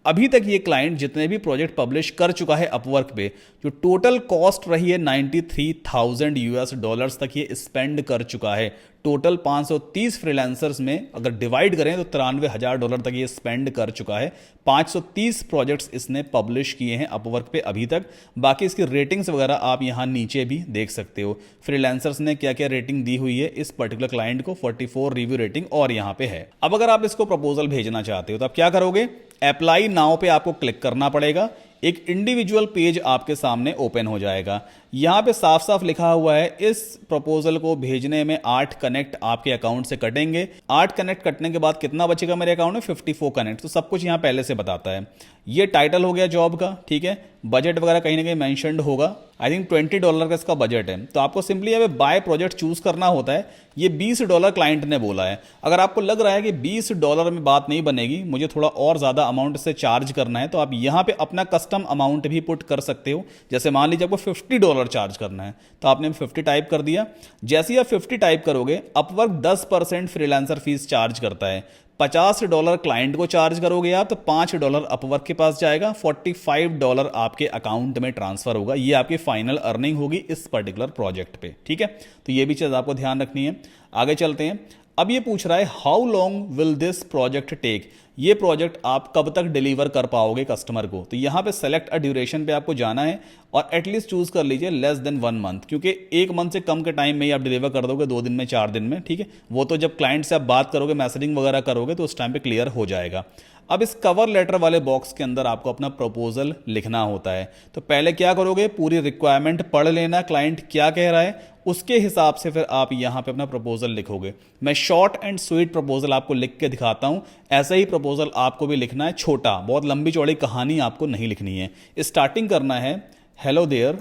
अभी तक ये क्लाइंट जितने भी प्रोजेक्ट पब्लिश कर चुका है अपवर्क पे, जो टोटल कॉस्ट रही है 93,000 यूएस डॉलर्स तक ये स्पेंड कर चुका है। टोटल 530 फ्रीलांसर्स में अगर डिवाइड करें तो 93,000 डॉलर तक ये स्पेंड कर चुका है। 530 प्रोजेक्ट्स इसने पब्लिश किए हैं अपवर्क पे अभी तक। बाकी इसकी रेटिंग्स वगैरह आप यहाँ नीचे भी देख सकते हो, फ्रीलांसर्स ने क्या क्या रेटिंग दी हुई है इस पर्टिकुलर क्लाइंट को। 44 रिव्यू रेटिंग और यहाँ पे है। अब अगर आप इसको प्रपोजल भेजना चाहते हो तो आप क्या करोगे, अप्लाई नाउ पे आपको क्लिक करना पड़ेगा। एक इंडिविजुअल पेज आपके सामने ओपन हो जाएगा। यहाँ पे साफ साफ लिखा हुआ है इस प्रपोजल को भेजने में 8 कनेक्ट आपके अकाउंट से कटेंगे। 8 कनेक्ट कटने के बाद कितना बचेगा मेरे अकाउंट में, 54 कनेक्ट। तो सब कुछ यहाँ पहले से बताता है। ये टाइटल हो गया जॉब का, ठीक है। बजट वगैरह कहीं ना कहीं मेंशन्ड होगा। आई थिंक $20 का इसका बजट है। तो आपको सिंपली यहाँ पे बाय प्रोजेक्ट चूज करना होता है। ये $20 क्लाइंट ने बोला है। अगर आपको लग रहा है कि $20 में बात नहीं बनेगी, मुझे थोड़ा और ज़्यादा अमाउंट से चार्ज करना है, तो आप यहाँ पे अपना कस्टम अमाउंट भी पुट कर सकते हो। जैसे मान लीजिए आपको $50 चार्ज करना है, तो आपने 50 टाइप कर दिया। जैसे ही आप 50 टाइप करोगे, अपवर्क 10% फ्रीलांसर फीस चार्ज करता है। $50 क्लाइंट को चार्ज करोगे आप, तो $5 अपवर्क के पास जाएगा। $45 आपके अकाउंट में ट्रांसफर होगा। ये आपकी फाइनल अर्निंग होगी इस पर्टिकुलर प्रोजेक्ट पे, ठीक है। तो ये भी चीज़ आपको ध्यान रखनी है। आगे चलते हैं। अब ये पूछ रहा है how long will this project take, ये प्रोजेक्ट आप कब तक डिलीवर कर पाओगे कस्टमर को। तो यहाँ पे सेलेक्ट अ ड्यूरेशन पे आपको जाना है और एटलीस्ट चूज कर लीजिए लेस देन 1 मंथ, क्योंकि 1 मंथ से कम के टाइम में ही आप डिलीवर कर दोगे, 2 दिन में, 4 दिन में, ठीक है। वो तो जब क्लाइंट से आप बात करोगे, मैसेजिंग वगैरह करोगे, तो उस टाइम पे क्लियर हो जाएगा। अब इस कवर लेटर वाले बॉक्स के अंदर आपको अपना प्रपोजल लिखना होता है। तो पहले क्या करोगे, पूरी रिक्वायरमेंट पढ़ लेना, क्लाइंट क्या कह रहा है, उसके हिसाब से फिर आप यहां पे अपना प्रपोजल लिखोगे। मैं शॉर्ट एंड स्वीट प्रपोजल आपको लिख के दिखाता हूं। ऐसा ही प्रपोजल आपको भी लिखना है, छोटा, बहुत लंबी चौड़ी कहानी आपको नहीं लिखनी है। स्टार्टिंग करना है, hello there,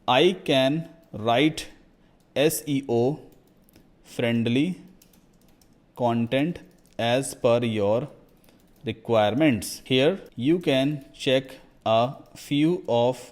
I can write SEO friendly content as per your requirements. Here you can check a few of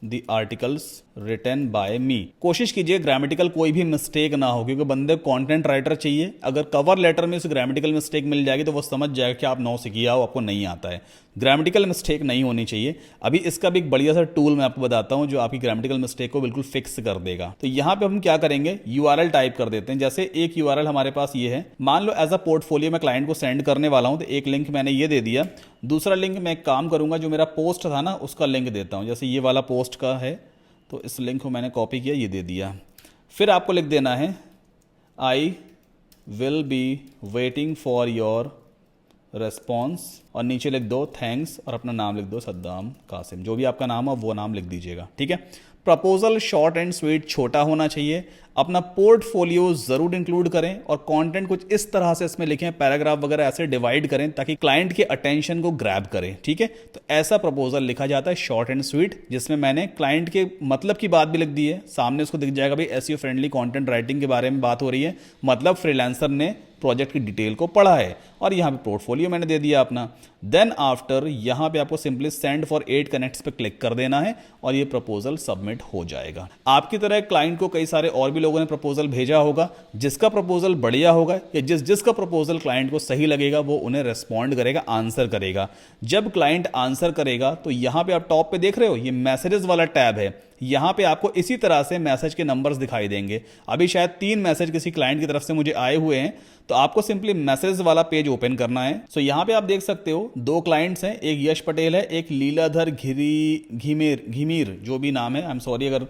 the articles written by me. कोशिश कीजिए ग्रामेटिकल कोई भी मिस्टेक ना हो, क्योंकि बंदे कंटेंट राइटर चाहिए। अगर कवर लेटर में उसे ग्रामेटिकल मिस्टेक मिल जाएगी तो वो समझ जाएगा कि आप 9 से किया हो, आपको नहीं आता है। ग्रामेटिकल मिस्टेक नहीं होनी चाहिए। अभी इसका भी एक बढ़िया सा टूल मैं आपको बताता हूं जो आपकी ग्रामेटिकल मिस्टेक को बिल्कुल फिक्स कर देगा। तो यहां पे हम क्या करेंगे, URL टाइप कर देते हैं। जैसे एक URL हमारे पास ये है, मान लो एज अ पोर्टफोलियो मैं क्लाइंट को सेंड करने वाला हूं, तो एक लिंक मैंने ये दे दिया। दूसरा लिंक मैं एक काम करूंगा, जो मेरा पोस्ट था ना उसका लिंक देता हूं। जैसे ये वाला पोस्ट का है, तो इस लिंक को मैंने कॉपी किया, ये दे दिया। फिर आपको लिख देना है I will be waiting for your response, और नीचे लिख दो थैंक्स और अपना नाम लिख दो सद्दाम कासिम। जो भी आपका नाम हो वो नाम लिख दीजिएगा, ठीक है। प्रपोजल शॉर्ट एंड स्वीट, छोटा होना चाहिए। अपना पोर्टफोलियो जरूर इंक्लूड करें और कंटेंट कुछ इस तरह से इसमें लिखें, पैराग्राफ वगैरह ऐसे डिवाइड करें ताकि क्लाइंट के अटेंशन को ग्रैब करें, ठीक है। तो ऐसा प्रपोजल लिखा जाता है शॉर्ट एंड स्वीट, जिसमें मैंने क्लाइंट के मतलब की बात भी लिख दी है। सामने उसको दिख जाएगा भाई SEO फ्रेंडली कंटेंट राइटिंग के बारे में बात हो रही है, मतलब फ्रीलांसर ने प्रोजेक्ट की डिटेल को पढ़ा है। और यहाँ पे पोर्टफोलियो मैंने दे दिया अपना। देन आफ्टर यहाँ पे आपको सिंपली सेंड फॉर 8 कनेक्ट्स पे क्लिक कर देना है और ये प्रपोजल सबमिट हो जाएगा। आपकी तरह क्लाइंट को कई सारे और भी लोगों ने प्रपोजल भेजा होगा। जिसका प्रपोजल बढ़िया होगा या जिसका प्रपोजल क्लाइंट को सही लगेगा वो उन्हें रेस्पॉन्ड करेगा, आंसर करेगा। जब क्लाइंट आंसर करेगा तो यहाँ पे आप टॉप पे देख रहे हो, ये मैसेजेस वाला टैब है। यहाँ पे आपको इसी तरह से मैसेज के नंबर्स दिखाई देंगे। अभी शायद 3 मैसेज किसी क्लाइंट की तरफ से मुझे आए हुए हैं, तो आपको सिंपली मैसेज वाला पेज ओपन करना है। सो यहाँ पे आप देख सकते हो 2 क्लाइंट्स हैं, एक यश पटेल है, एक लीलाधर घिमीर जो भी नाम है। आई एम सॉरी अगर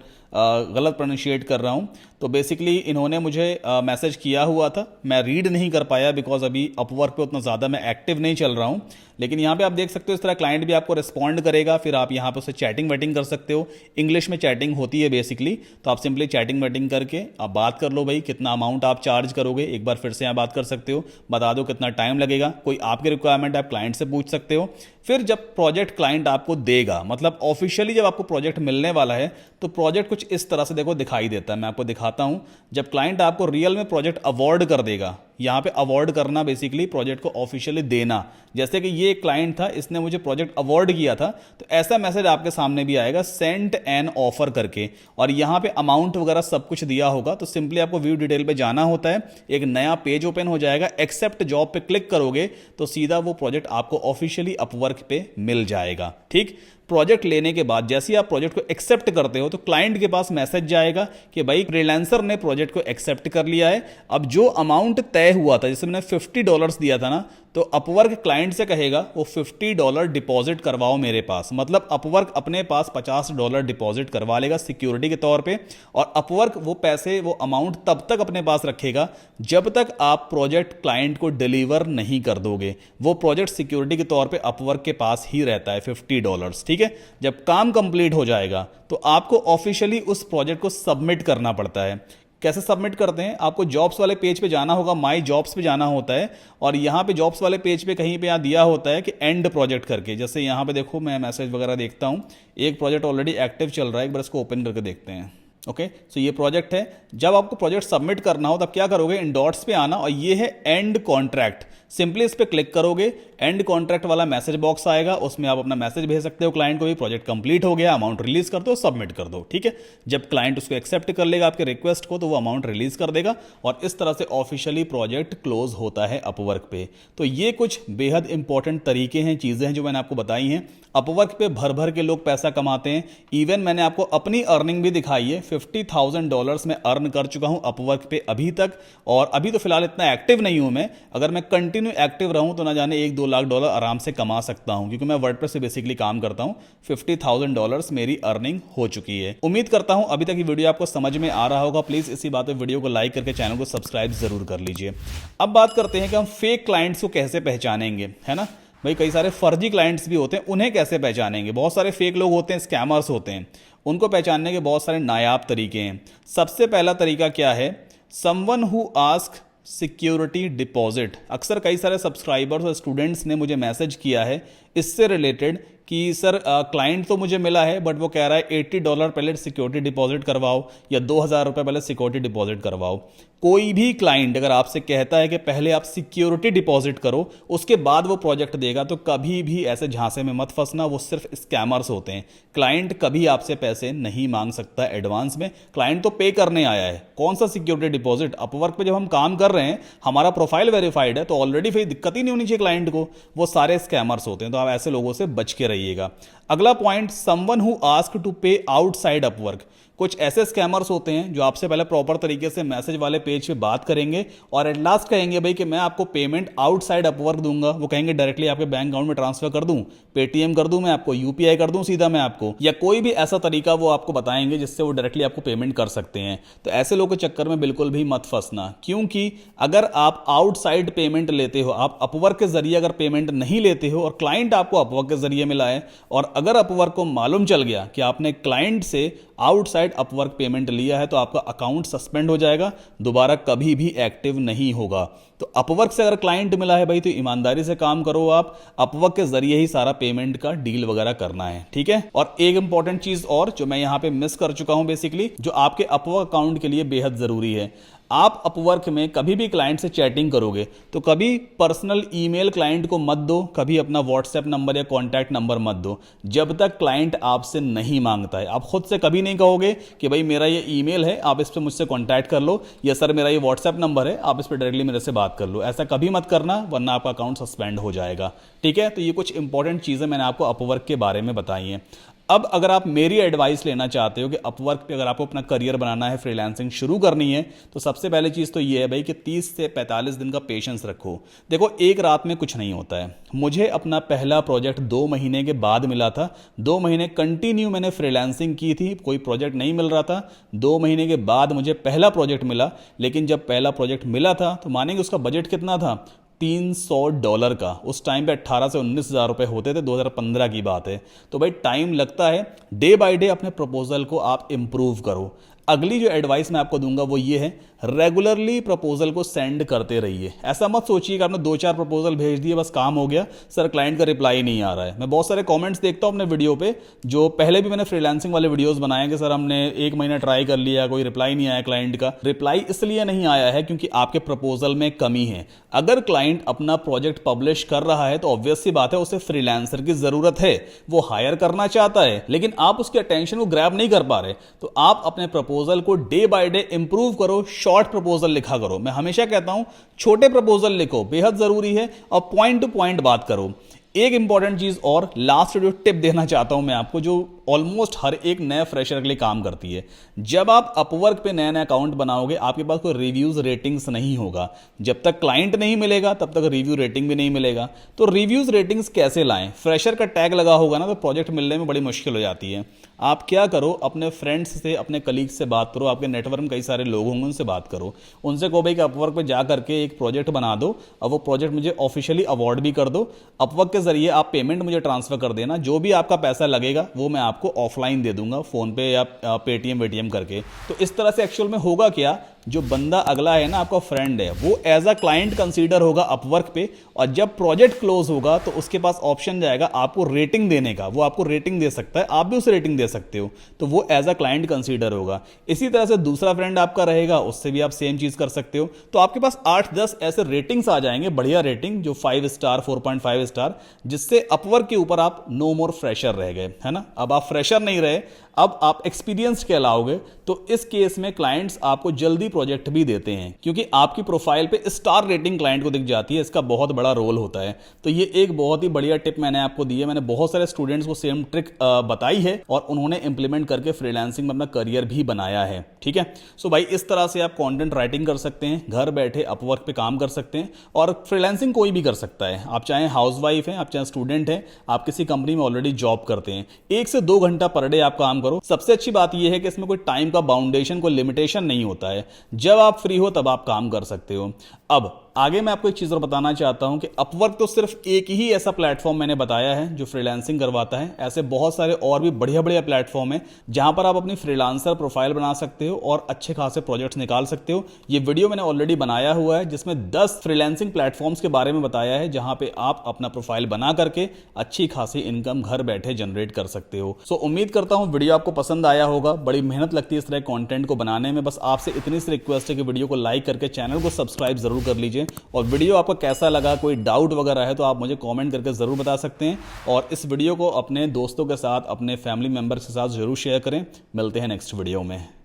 गलत प्रोनाउंशिएट कर रहा हूँ। तो बेसिकली इन्होंने मुझे मैसेज किया हुआ था, मैं रीड नहीं कर पाया बिकॉज अभी अपवर्क पे उतना ज़्यादा मैं एक्टिव नहीं चल रहा हूँ। लेकिन यहाँ पे आप देख सकते हो इस तरह क्लाइंट भी आपको रिस्पॉन्ड करेगा। फिर आप यहाँ पे उससे चैटिंग वेटिंग कर सकते हो। इंग्लिश में चैटिंग होती है बेसिकली, तो आप सिंपली चैटिंग वेटिंग करके आप बात कर लो भाई कितना अमाउंट आप चार्ज करोगे। एक बार फिर से यहाँ बात कर सकते हो, बता दो कितना टाइम लगेगा। कोई आपकी रिक्वायरमेंट आप क्लाइंट से पूछ सकते हो। फिर जब प्रोजेक्ट क्लाइंट आपको देगा, मतलब ऑफिशियली जब आपको प्रोजेक्ट मिलने वाला है, तो प्रोजेक्ट कुछ इस तरह से देखो दिखाई देता है। मैं आपको दिखाता हूं। जब क्लाइंट आपको रियल में प्रोजेक्ट अवॉर्ड कर देगा, यहाँ पे अवार्ड करना, बेसिकली प्रोजेक्ट को ऑफिशियली देना। जैसे कि ये क्लाइंट था, इसने मुझे प्रोजेक्ट अवार्ड किया था, तो ऐसा मैसेज आपके सामने भी आएगा सेंट एन ऑफर करके, और यहाँ पे अमाउंट वगैरह सब कुछ दिया होगा। तो सिंपली आपको व्यू डिटेल पे जाना होता है, एक नया पेज ओपन हो जाएगा, एक्सेप्ट जॉब पे क्लिक करोगे तो सीधा वो प्रोजेक्ट आपको ऑफिशियली अपवर्क पे मिल जाएगा। ठीक, प्रोजेक्ट लेने के बाद जैसे ही आप प्रोजेक्ट को एक्सेप्ट करते हो तो क्लाइंट के पास मैसेज जाएगा कि भाई फ्रीलांसर ने प्रोजेक्ट को एक्सेप्ट कर लिया है। अब जो अमाउंट तय हुआ था, जैसे मैंने $50 दिया था ना, तो अपवर्क क्लाइंट से कहेगा वो $50 डिपॉजिट करवाओ मेरे पास। मतलब अपवर्क अपने पास $50 डिपॉजिट करवा लेगा सिक्योरिटी के तौर पे, और अपवर्क वो पैसे, वो अमाउंट तब तक अपने पास रखेगा जब तक आप प्रोजेक्ट क्लाइंट को डिलीवर नहीं कर दोगे। वो प्रोजेक्ट सिक्योरिटी के तौर पे अपवर्क के पास ही रहता है, $50। ठीक है, जब काम कंप्लीट हो जाएगा तो आपको ऑफिशियली उस प्रोजेक्ट को सबमिट करना पड़ता है। कैसे सबमिट करते हैं? आपको जॉब्स वाले पेज पे जाना होगा, माई जॉब्स पे जाना होता है, और यहाँ पे जॉब्स वाले पेज पे कहीं पे यहाँ दिया होता है कि एंड प्रोजेक्ट करके। जैसे यहाँ पे देखो, मैं मैसेज वगैरह देखता हूँ, एक प्रोजेक्ट ऑलरेडी एक्टिव चल रहा है, एक बार इसको ओपन करके देखते हैं। ओके, सो ये प्रोजेक्ट है। जब आपको प्रोजेक्ट सबमिट करना हो तब क्या करोगे, इन डॉट्स पे आना, और ये है एंड कॉन्ट्रैक्ट। सिंपली इस पे क्लिक करोगे, एंड कॉन्ट्रैक्ट वाला मैसेज बॉक्स आएगा, उसमें आप अपना मैसेज भेज सकते हो क्लाइंट को भी, प्रोजेक्ट कंप्लीट हो गया, अमाउंट रिलीज कर दो, सबमिट कर दो। ठीक है, जब क्लाइंट उसको एक्सेप्ट कर लेगा आपके रिक्वेस्ट को, तो वो अमाउंट रिलीज कर देगा, और इस तरह से ऑफिशियली प्रोजेक्ट क्लोज होता है अपवर्क पे। तो ये कुछ बेहद इंपॉर्टेंट तरीके हैं, चीजें हैं जो मैंने आपको बताई हैं। अपवर्क पे भर भर के लोग पैसा कमाते हैं। इवन मैंने आपको अपनी अर्निंग भी दिखाई है, $50,000 में अर्न कर चुका हूं अपवर्क पे अभी तक, और अभी तो फिलहाल इतना एक्टिव नहीं हूं मैं। अगर मैं कंटिन्यू एक्टिव रहूं तो ना जाने $1-2 लाख आराम से कमा सकता हूं, क्योंकि मैं वर्डप्रेस से बेसिकली काम करता हूं। $50,000 मेरी अर्निंग हो चुकी है। उम्मीद करता हूं अभी तक ये वीडियो आपको समझ में आ रहा होगा। प्लीज इसी बात पे वीडियो को लाइक करके चैनल को सब्सक्राइब जरूर कर लीजिए। अब बात करते हैं कि हम फेक क्लाइंट्स को कैसे पहचानेंगे, है ना भाई। कई सारे फर्जी क्लाइंट्स भी होते हैं, उन्हें कैसे पहचानेंगे। बहुत सारे फेक लोग होते हैं, स्कैमर्स होते हैं, उनको पहचानने के बहुत सारे नायाब तरीके हैं। सबसे पहला तरीका क्या है, someone who ask security deposit. अक्सर कई सारे सब्सक्राइबर्स और स्टूडेंट्स ने मुझे मैसेज किया है इससे रिलेटेड कि सर क्लाइंट तो मुझे मिला है, बट वो कह रहा है $80 पहले सिक्योरिटी डिपॉजिट करवाओ, या $2,000 पहले सिक्योरिटी डिपॉजिट करवाओ। कोई भी क्लाइंट अगर आपसे कहता है कि पहले आप सिक्योरिटी डिपॉजिट करो उसके बाद वो प्रोजेक्ट देगा, तो कभी भी ऐसे झांसे में मत फंसना, वो सिर्फ स्कैमर्स होते हैं। क्लाइंट कभी आपसे पैसे नहीं मांग सकता एडवांस में, क्लाइंट तो पे करने आया है। कौन सा सिक्योरिटी डिपॉजिट? अपवर्क पे जब हम काम कर रहे हैं, हमारा प्रोफाइल वेरीफाइड है, तो ऑलरेडी फिर दिक्कत ही नहीं होनी चाहिए क्लाइंट को। वो सारे स्कैमर्स होते हैं, तो आप ऐसे लोगों से बच के रहिएगा। अगला point, someone who ask to pay outside Upwork. कुछ ऐसे स्कैमर्स होते हैं जो आपसे पहले प्रॉपर तरीके से मैसेज वाले पेज पे बात करेंगे और एट लास्ट कहेंगे भाई कि मैं आपको पेमेंट आउटसाइड अपवर्क दूंगा। वो कहेंगे डायरेक्टली आपके बैंक अकाउंट में ट्रांसफर कर दूं, पेटीएम कर दूं मैं आपको, यूपीआई कर दूं सीधा मैं आपको, या कोई भी ऐसा तरीका वो आपको बताएंगे जिससे वो डायरेक्टली आपको पेमेंट कर सकते हैं। तो ऐसे लोगों के चक्कर में बिल्कुल भी मत फंसना, क्योंकि अगर आप आउटसाइड पेमेंट लेते हो, आप अपवर्क के जरिए अगर पेमेंट नहीं लेते हो और क्लाइंट आपको अपवर्क के जरिए मिला है, और अगर अपवर्क को मालूम चल गया कि आपने क्लाइंट से आउटसाइड अपवर्क पेमेंट लिया है, तो आपका अकाउंट सस्पेंड हो जाएगा, दोबारा कभी भी एक्टिव नहीं होगा। तो अपवर्क से अगर क्लाइंट मिला है भाई, तो ईमानदारी से काम करो। आप अपवर्क के जरिए ही सारा पेमेंट का डील वगैरह करना है, ठीक है। और एक इंपॉर्टेंट चीज और जो मैं यहां पे मिस कर चुका हूं, बेसिकली जो आपके अपवर्क अकाउंट के लिए बेहद जरूरी है, आप अपवर्क में कभी भी क्लाइंट से चैटिंग करोगे तो कभी पर्सनल ईमेल क्लाइंट को मत दो, कभी अपना व्हाट्सएप नंबर या कॉन्टैक्ट नंबर मत दो, जब तक क्लाइंट आपसे नहीं मांगता है। आप खुद से कभी नहीं कहोगे कि भाई मेरा ये ईमेल है, आप इस पर मुझसे कॉन्टैक्ट कर लो, या सर मेरा ये व्हाट्सएप नंबर है, आप इस पर डायरेक्टली मेरे से बात कर लो। ऐसा कभी मत करना, वरना आपका अकाउंट सस्पेंड हो जाएगा, ठीक है। तो ये कुछ इंपॉर्टेंट चीजें मैंने आपको अपवर्क के बारे में बताई हैं। अब अगर आप मेरी एडवाइस लेना चाहते हो कि अपवर्क पे अगर आपको अपना करियर बनाना है, फ्रीलांसिंग शुरू करनी है, तो सबसे पहले चीज़ तो ये है भाई कि 30 से 45 दिन का पेशेंस रखो। देखो, एक रात में कुछ नहीं होता है। मुझे अपना पहला प्रोजेक्ट 2 महीने के बाद मिला था। 2 महीने कंटिन्यू मैंने फ्रीलांसिंग की थी, कोई प्रोजेक्ट नहीं मिल रहा था। 2 महीने के बाद मुझे पहला प्रोजेक्ट मिला, लेकिन जब पहला प्रोजेक्ट मिला था तो मानेंगे उसका बजट कितना था, $300 का। उस टाइम पे 18 से 19 हज़ार रुपए होते थे, 2015 की बात है। तो भाई टाइम लगता है, डे बाय डे अपने प्रपोजल को आप इंप्रूव करो। अगली जो एडवाइस मैं आपको दूंगा वो ये है, रेगुलरली प्रपोजल को सेंड करते रहिए। ऐसा मत सोचिए कि आपने 2-4 प्रपोजल भेज दिए बस काम हो गया, सर क्लाइंट का रिप्लाई नहीं आ रहा है। मैं बहुत सारे कमेंट्स देखता हूं अपने वीडियो पे, जो पहले भी मैंने फ्रीलांसिंग वाले वीडियोस बनाए कि सर हमने 1 महीना ट्राई कर लिया, कोई रिप्लाई नहीं आया क्लाइंट का। रिप्लाई इसलिए नहीं आया है क्योंकि आपके प्रपोजल में कमी है। अगर क्लाइंट अपना प्रोजेक्ट पब्लिश कर रहा है तो ऑब्वियस सी बात है उसे फ्रीलांसर की जरूरत है, वो हायर करना चाहता है, लेकिन आप उसके अटेंशन को ग्रैब नहीं कर पा रहे। तो आप अपने प्रपोजल को डे बाय डे इंप्रूव करो, शॉर्ट प्रपोजल लिखा करो। मैं हमेशा कहता हूं छोटे प्रपोजल लिखो, बेहद जरूरी है, और पॉइंट टू पॉइंट बात करो। एक इंपॉर्टेंट चीज और लास्ट जो टिप देना चाहता हूं मैं आपको, जो ऑलमोस्ट हर एक नए फ्रेशर के लिए काम करती है। जब आप अपवर्क पे नया नया अकाउंट बनाओगे, आपके पास कोई रिव्यूज रेटिंग्स नहीं होगा। जब तक क्लाइंट नहीं मिलेगा तब तक रिव्यू रेटिंग भी नहीं मिलेगा। तो रिव्यूज रेटिंग्स कैसे लाएं? फ्रेशर का टैग लगा होगा ना तो प्रोजेक्ट मिलने में बड़ी मुश्किल हो जाती है। आप क्या करो, अपने फ्रेंड्स से, अपने कलीग्स से बात करो, आपके नेटवर्क में कई सारे लोग होंगे उनसे बात करो, उनसे कहो भाई कि अपवर्क पे जा करके एक प्रोजेक्ट बना दो और वो प्रोजेक्ट मुझे ऑफिशियली अवार्ड भी कर दो। अपवर्क के जरिए आप पेमेंट मुझे ट्रांसफर कर देना, जो भी आपका पैसा लगेगा वो मैं आपको ऑफलाइन दे दूंगा, फोन पे या पेटीएम वेटीएम करके। तो इस तरह से एक्चुअल में होगा क्या, जो बंदा अगला है ना, आपका फ्रेंड है, वो एज अ क्लाइंट कंसीडर होगा अपवर्क पे, और जब प्रोजेक्ट क्लोज होगा तो उसके पास ऑप्शन जाएगा आपको रेटिंग देने का। वो आपको रेटिंग दे सकता है, आप भी उसे रेटिंग दे सकते हो, तो वो एज अ क्लाइंट कंसीडर होगा। इसी तरह से दूसरा फ्रेंड आपका रहेगा, उससे भी आप सेम चीज कर सकते हो। तो आपके पास 8-10 ऐसे रेटिंग्स आ जाएंगे, बढ़िया रेटिंग, जो 5 स्टार 4.5 स्टार, जिससे अपवर्क के ऊपर आप नो मोर फ्रेशर रह गए, है ना। अब आप फ्रेशर नहीं रहे, अब आप एक्सपीरियंस कहलाओगे। तो इस केस में क्लाइंट्स आपको जल्दी प्रोजेक्ट भी देते हैं, क्योंकि आपकी प्रोफाइल पे स्टार रेटिंग क्लाइंट को दिख जाती है। इसका बहुत बड़ा रोल होता है। तो ये एक बहुत ही बढ़िया टिप मैंने आपको दी है। मैंने बहुत सारे स्टूडेंट्स को सेम ट्रिक बताई है और उन्होंने इंप्लीमेंट करके फ्रीलांसिंग में अपना करियर भी बनाया है। ठीक है, सो भाई इस तरह से आप कंटेंट राइटिंग कर सकते हैं, घर बैठे अपवर्क पे काम कर सकते हैं, और फ्रीलांसिंग कोई भी कर सकता है। आप चाहे हाउसवाइफ हैं, आप चाहे स्टूडेंट हैं, आप किसी कंपनी में ऑलरेडी जॉब करते हैं, 1 से 2 घंटा पर डे आप काम करो। सबसे अच्छी बात यह है कि इसमें कोई टाइम का बाउंडेशन, कोई लिमिटेशन नहीं होता है। जब आप फ्री हो तब आप काम कर सकते हो। अब आगे मैं आपको एक चीज और बताना चाहता हूं कि अपवर्क तो सिर्फ एक ही ऐसा प्लेटफॉर्म मैंने बताया है जो फ्रीलांसिंग करवाता है। ऐसे बहुत सारे और भी बढ़िया बढ़िया प्लेटफॉर्म है जहां पर आप अपनी फ्रीलांसर प्रोफाइल बना सकते हो और अच्छे खासे प्रोजेक्ट्स निकाल सकते हो। ये वीडियो मैंने ऑलरेडी बनाया हुआ है जिसमें 10 फ्रीलांसिंग प्लेटफॉर्म्स के बारे में बताया है जहां पे आप अपना प्रोफाइल बना करके अच्छी खासी इनकम घर बैठे जनरेट कर सकते हो। सो उम्मीद करता हूं वीडियो आपको पसंद आया होगा। बड़ी मेहनत लगती है इस तरह कंटेंट को बनाने में। बस आपसे इतनी सी रिक्वेस्ट है कि वीडियो को लाइक करके चैनल को सब्सक्राइब जरूर कर लीजिए। और वीडियो आपको कैसा लगा, कोई डाउट वगैरह है तो आप मुझे कमेंट करके जरूर बता सकते हैं। और इस वीडियो को अपने दोस्तों के साथ, अपने फैमिली मेंबर्स के साथ जरूर शेयर करें। मिलते हैं नेक्स्ट वीडियो में।